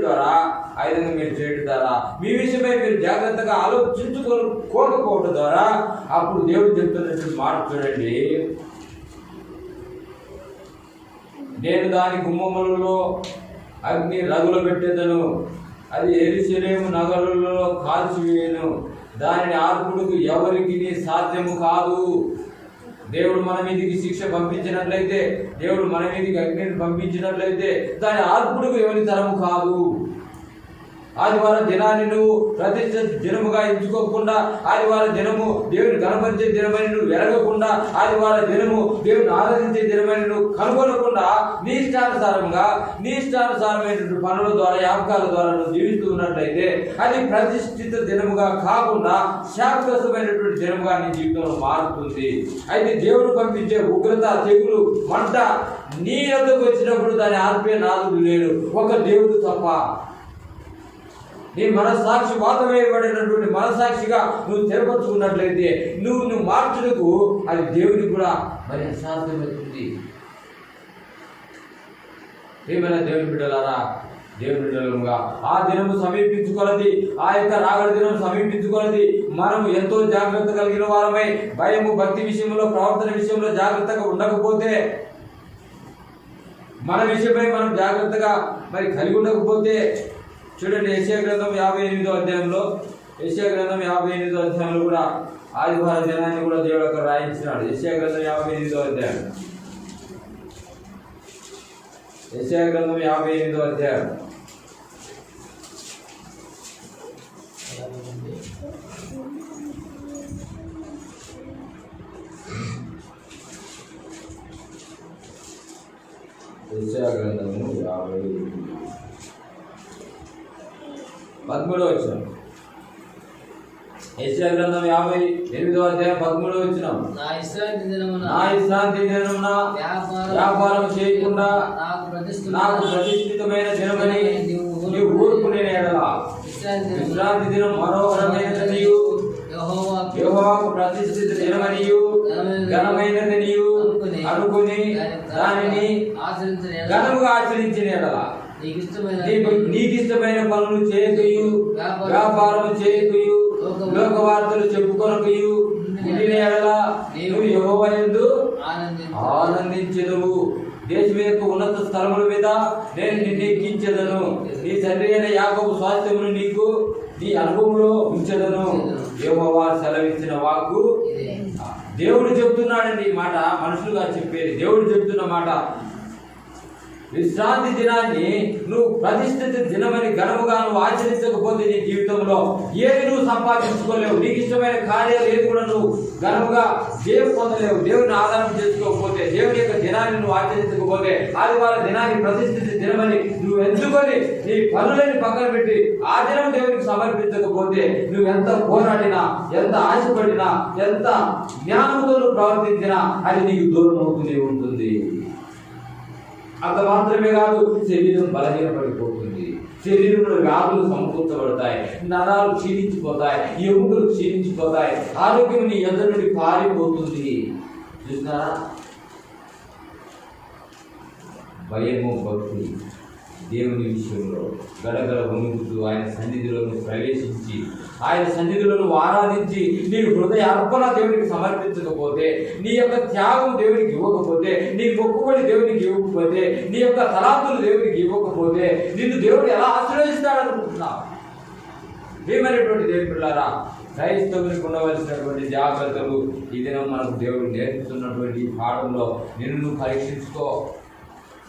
ద్వారా మీ విషయమై మీరు జాగ్రత్తగా ఆలోచించుకోకపోవడం ద్వారా అప్పుడు దేవుడు చెప్తున్నటువంటి మాట చూడండి, నేను దాని గుమ్మములలో అగ్ని రగుల పెట్టేదను, అది యెరూషలేము నగరులలో కాల్చివేయను, దానిని ఆర్పుడుకు ఎవరికి సాధ్యము కాదు. దేవుడు మన మీదికి శిక్ష పంపించినట్లయితే, దేవుడు మన మీదికి అగ్నిని పంపించినట్లయితే దాని ఆర్పుడుకు ఎవరి తరము కాదు. ఆదివారం దినాన్ని నువ్వు ప్రతిష్ఠిత దినముగా ఎంచుకోకుండా, ఆదివారం దినము దేవుని కనపరిచే దినమని నువ్వు వెరగకుండా, ఆదివారం దినము దేవుని ఆరాధించే దినమని నువ్వు కనుగొనకుండా నీ ఇష్టానుసారమైనటువంటి పనుల ద్వారా, యాపకాల ద్వారా నువ్వు జీవిస్తూ ఉన్నట్లయితే అది ప్రతిష్ఠిత దినముగా కాకుండా శాశ్వతమైనటువంటి దినముగా నీ జీవితంలో మారుతుంది. అయితే దేవుడు పంపించే ఉగ్రత, తెగులు, మంట నీ వద్దకు వచ్చినప్పుడు దాని ఆర్పే నాదుడు లేడు, ఒక దేవుడు తప్ప. నీ మనస్సాక్షి వాతవేయబడినటువంటి మనస్సాక్షిగా నువ్వు తెరపరుచుకున్నట్లయితే నువ్వు మార్చుటకు అది దేవునికి కూడా మరి అసాధ్యమవుతుంది. ఏమైనా దేవుని బిడ్డలారా, దేవుని బిడ్డలుగా ఆ దినము సమీపించుకొలది, ఆ యొక్క రాగడి దినం సమీపించుకొలది మనం ఎంతో జాగ్రత్త కలిగిన వారమై భయము, భక్తి విషయంలో, ప్రవర్తన విషయంలో జాగ్రత్తగా ఉండకపోతే, మన విషయమై మనం జాగ్రత్తగా మరి కలిగి ఉండకపోతే, చూడండి యెషయా గ్రంథం 58వ అధ్యాయంలో, యెషయా గ్రంథం 58వ అధ్యాయంలో కూడా ఆదివారం దినాన్ని కూడా దేవుడు అక్కడ రాయించినాడు. యెషయా గ్రంథం 58వ అధ్యాయం, యెషయా గ్రంథం 58వ అధ్యాయం. యెషయా గ్రంథము 13వ వచనం. యెషయా గ్రంథం 58వ అధ్యాయం 13వ వచనం. నా విశ్రాంతి దినమున వ్యాపారం చేయకుండా నాకు ప్రతిష్ఠితమైన దినమని నీవు ఊరుకునే ఎడల విశ్రాంతి దినం మనోహరమైనదనియు యెహోవాకు ప్రతిష్ఠిత దినమనియు ఘనమైనదనియు అనుకుని దానిని ఘనముగా ఆచరించిన ఎడల నీకు ఇష్టమైన పనులు చేయకయు, వ్యాపారం చేయకయు, లోక వార్తలు చెప్పుకొనకయు ఉండిన ఎడల నీవు యెహోవా యందు ఆనందించెదవు. దేశం యొక్క ఉన్నత స్థలముల మీద నేను నిన్ను ఎక్కించెదను. నీ తండ్రి అయిన యాకోబు స్వాస్థ్యమును నీకు నీ అనుభవంలో ఉంచెదను. యెహోవా సెలవిచ్చిన వాక్కు. దేవుడు చెప్తున్నాడండి ఈ మాట, మనుషులుగా చెప్పేది. దేవుడు చెప్తున్న మాట, విశ్రాంతి దినాన్ని నువ్వు ప్రతిష్ఠిత దినమని ఘనముగా నువ్వు ఆచరించకపోతే నీ జీవితంలో ఏది నువ్వు సంపాదించుకోలేవు. నీకు ఇష్టమైన కార్యాలు ఏది కూడా నువ్వు ఘనముగా దేవుడు పొందలేవు. దేవుని ఆధారం చేసుకోకపోతే, దేవుని యొక్క దినాన్ని నువ్వు ఆచరించకపోతే, ఆదివారం దినాన్ని ప్రతిష్ఠిత దినమని నువ్వు ఎంచుకొని నీ పనులని పక్కన పెట్టి ఆ దినం దేవునికి సమర్పించకపోతే నువ్వు ఎంత పోరాడినా, ఎంత ఆశపడినా, ఎంత జ్ఞానంతో నువ్వు ప్రవర్తించినా అది నీకు దూరం అవుతూనే ఉంటుంది. అంత మాత్రమే కాదు, శరీరం బలహీనపడిపోతుంది, శరీరంలో వ్యాధులు సమకూర్చబడతాయి, నరాలు క్షీణించిపోతాయి, ఎముకలు క్షీణించిపోతాయి, ఆరోగ్యం నీ ఎదురు నుండి పారిపోతుంది. చూస్తున్నారా? భయము, భక్తి దేవుని విషయంలో గడగడ వణుకుతూ ఆయన సన్నిధిలో ప్రవేశించి, ఆయన సన్నిధిలో ఆరాధించి, నీ హృదయ అర్పణ దేవునికి సమర్పించకపోతే, నీ యొక్క త్యాగం దేవునికి ఇవ్వకపోతే, నీ మొక్కుబడి దేవునికి ఇవ్వకపోతే, నీ యొక్క తలాంతులు దేవునికి ఇవ్వకపోతే నిన్ను దేవుడు ఎలా ఆశీర్వదిస్తాడనుకుంటున్నావు? ప్రియమైనటువంటి దేవుని పిల్లారా, క్రైస్తవునికి ఉండవలసినటువంటి జాగ్రత్తలు ఈ దినం మనకు దేవుడు నేర్పుతున్నటువంటి పాఠంలో నిన్ను నువ్వు పరీక్షించుకో,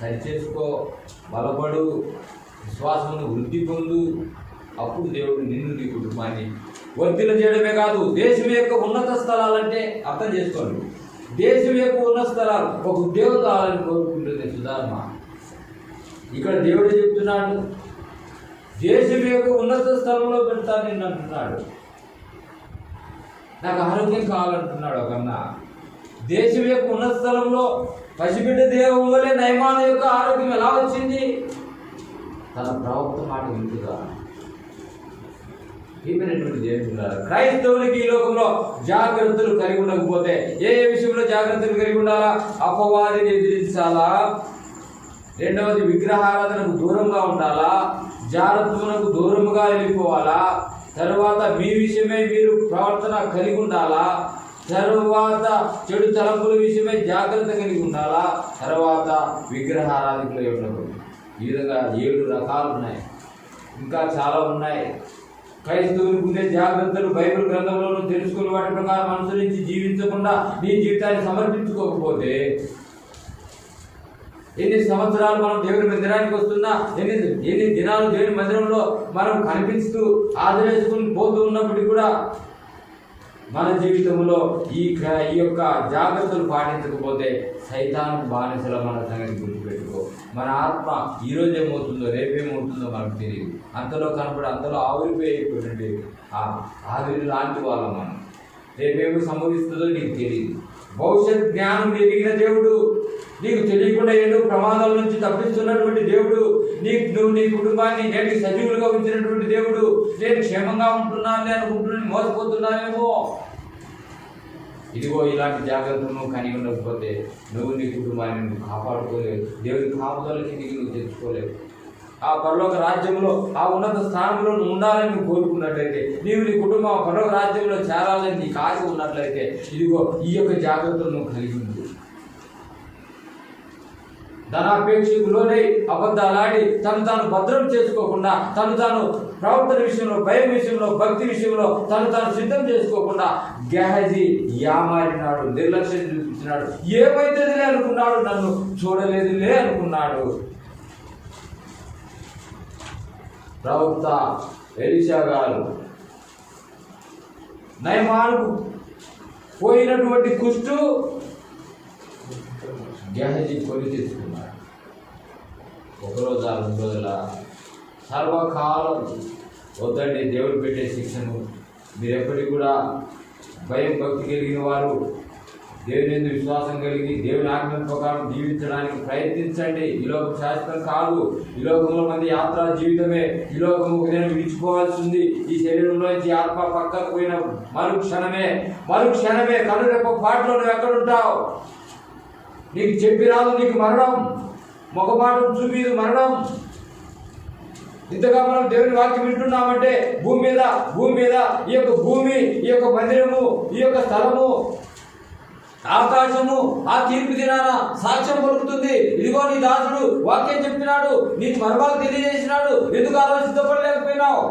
సరిచేసుకో, బలపడు, విశ్వాసమును వృద్ధి పొందు. అప్పుడు దేవుడు నిన్ను, నీ కుటుంబాన్ని వర్ధిల్ల చేయడమే కాదు, దేశం యొక్క ఉన్నత స్థలాలంటే అర్థం చేసుకోండి. దేశం యొక్క ఉన్నత స్థలాలు ఒక ఉద్యోగం కావాలని కోరుకుంటుంది సుధార్మ. ఇక్కడ దేవుడు చెప్తున్నాడు, దేశం యొక్క ఉన్నత స్థలంలో పెడతాను నిన్ను అంటున్నాడు. నాకు ఆరోగ్యం కావాలంటున్నాడు ఒకన్నా. దేశం యొక్క ఉన్నత స్థలంలో పసిబిడ్డ దేవం వలె నయమాన యొక్క ఆరోగ్యం ఎలా వచ్చింది? తన ప్రవక్త మాట వింటుగా. క్రైస్తవులకి ఈ లోకంలో జాగ్రత్తలు కలిగి ఉండకపోతే, ఏ విషయంలో జాగ్రత్తలు కలిగి ఉండాలా? అపవాదిని ఎదిరించాలా, రెండవది విగ్రహారాధనకు దూరంగా ఉండాలా, జాగ్రత్తలకు దూరంగా వెళ్ళిపోవాలా, తరువాత మీ విషయమై మీరు ప్రవర్తన కలిగి ఉండాలా, తరువాత చెడు తలంపుల విషయమై జాగ్రత్త కలిగి ఉండాలా, తర్వాత విగ్రహారాధికులై ఉండకూడదు. ఈ విధంగా 7 రకాలు ఉన్నాయి, ఇంకా చాలా ఉన్నాయి. క్రైస్తవులకు ఉండే జాగ్రత్తలు బైబిల్ గ్రంథంలో తెలుసుకుని వాటి ప్రకారం అనుసరించి జీవించకుండా నీ జీవితాన్ని సమర్పించుకోకపోతే ఎన్ని సంవత్సరాలు మనం దేవుని మందిరానికి వస్తున్నా, ఎన్ని దినాలు దేవుని మందిరంలో మనం కనిపిస్తూ ఆదరించుకుని పోతూ ఉన్నప్పటికీ కూడా మన జీవితంలో ఈ యొక్క జాగ్రత్తలు పాటించకపోతే సైతాను బానిసల మన సంగతి గుర్తుపెట్టుకో. మన ఆత్మ ఈరోజు ఏమవుతుందో రేపేమవుతుందో మనకు తెలియదు. అంతలో కనపడి అంతలో ఆవిరిపోయిపోయినట్టు ఆవిరి లాంటి వాళ్ళం మనం. రేపేమో సంభవిస్తుందో నీకు తెలియదు. భవిష్యత్ జ్ఞానం ఎరిగిన దేవుడు, నీకు తెలియకుండా ఎన్నో ప్రమాదాల నుంచి తప్పిస్తున్నటువంటి దేవుడు, నువ్వు నీ కుటుంబాన్ని నేటి సజీవులుగా ఉంచినటువంటి దేవుడు, నేను క్షేమంగా ఉంటున్నాను అనుకుంటున్నాను, మోసపోతున్నానేమో. ఇదిగో ఇలాంటి జాగ్రత్తలు నువ్వు కలిగి ఉండకపోతే నువ్వు నీ కుటుంబాన్ని నువ్వు కాపాడుకోలేవు. దేవుని కాపుదలకి నువ్వు తెచ్చుకోలేవు. ఆ పరలోక రాజ్యంలో ఆ ఉన్నత స్థానంలో నువ్వు ఉండాలని నువ్వు కోరుకున్నట్లయితే, నీవు నీ కుటుంబం పరలోక రాజ్యంలో చేరాలని నీకు ఆశ ఉన్నట్లయితే, ఇదిగో ఈ యొక్క జాగ్రత్తలు నువ్వు కలిగి ఉంది. ధనాపేక్షకు లోనై అబద్ధాలాడి తను తాను భద్రం చేసుకోకుండా, తను తాను ప్రవర్తన విషయంలో, భయం విషయంలో, భక్తి విషయంలో తను తాను సిద్ధం చేసుకోకుండా గెహజీ యామారినాడు, నిర్లక్ష్యం చూపించినాడు. ఏమైతుందిలే అనుకున్నాడు, నన్ను చూడలేదులే అనుకున్నాడు. ప్రవక్త ఎలీషా గారు నయమానుకు పోయినటువంటి కుష్టు గెహజీ కొని తెచ్చుకున్నాడు. ఒకరోజు 2 రోజుల సర్వకాలం వద్దండి. దేవుడు పెట్టే శిక్షను మీరు ఎప్పటికీ కూడా భయం భక్తి కలిగిన వారు, దేవుని యందు విశ్వాసం కలిగి దేవుని ఆజ్ఞ ప్రకారం జీవించడానికి ప్రయత్నించండి. ఈ లోకం శాశ్వతం కాదు. ఈ లోకంలో మంది యాత్రా జీవితమే. ఈ లోకం ఒక దినం విడిచిపోవాల్సి ఉంది. ఈ శరీరంలోంచి ఆత్మ పక్కకు పోయిన మరుక్షణమే కనురెప్ప పాటలో నువ్వు ఎక్కడుంటావు? నీకు చెప్పి రాదు నీకు మరణం, ముఖపాఠం చూపిదు మరణం. ఇంతగా మనం దేవుని వాక్యం వింటున్నామంటే భూమి మీద ఈ యొక్క భూమి, ఈ యొక్క మందిరము, ఈ యొక్క స్థలము, ఆకాశము ఆ తీర్పు దినాన సాక్ష్యం పలుకుతుంది. ఇదిగో నీ దాసుడు వాక్యం చెప్పినాడు, నీకు మర్మాలు తెలియజేసినాడు, ఎందుకు ఆలోచించబడలేకపోయినావు?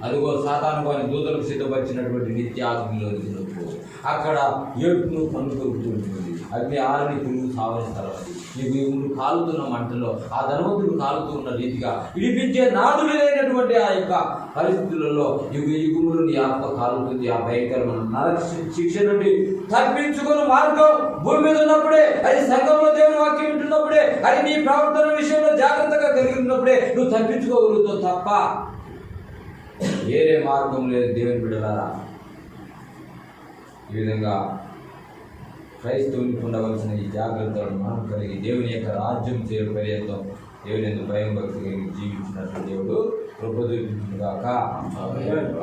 అదిగో సాతాను వారి దూతలకు సిద్ధపరిచినటువంటి నిత్యాగ్నిలోనికి నువ్వు అక్కడ ఏడుపును కనుగొడుతూ ఉంటుంది. అగ్ని ఆరని పురుగు సావని స్థలం అది. ఈ భూములు కాలుతున్న మంటలో ఆ ధనవంతులు కాలుతూ ఉన్న రీతిగా విడిపించే నాదులు లేనటువంటి ఆ యొక్క పరిస్థితులలో యుగములు నీ ఆత్మ కాలుతుంది. ఆ భయంకరమైన నరక శిక్ష నుండి తప్పించుకుని మార్గం భూమి మీద ఉన్నప్పుడే, అది సంఘంలో దేవుని వాక్యం వింటున్నప్పుడే, అది నీ ప్రవర్తన విషయంలో జాగ్రత్తగా కలిగి ఉన్నప్పుడే నువ్వు తప్పించుకోగలుగుతావు తప్ప వేరే మార్గం లేదు. దేవుని బిడ్డలారా, ఈ విధంగా క్రైస్తవునికి ఉండవలసిన ఈ జాగ్రత్తలను మనం కలిగి దేవుని యొక్క రాజ్యం చేరు పర్యంతం దేవుని ఎందుకు భయం భక్తి కలిగి జీవించినట్లు దేవుడు కృప చూపించుగాక.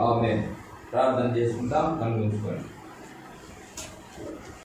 ఆమేన్. ప్రార్థన చేసుకుంటాం. కళ్ళు మూసుకోండి.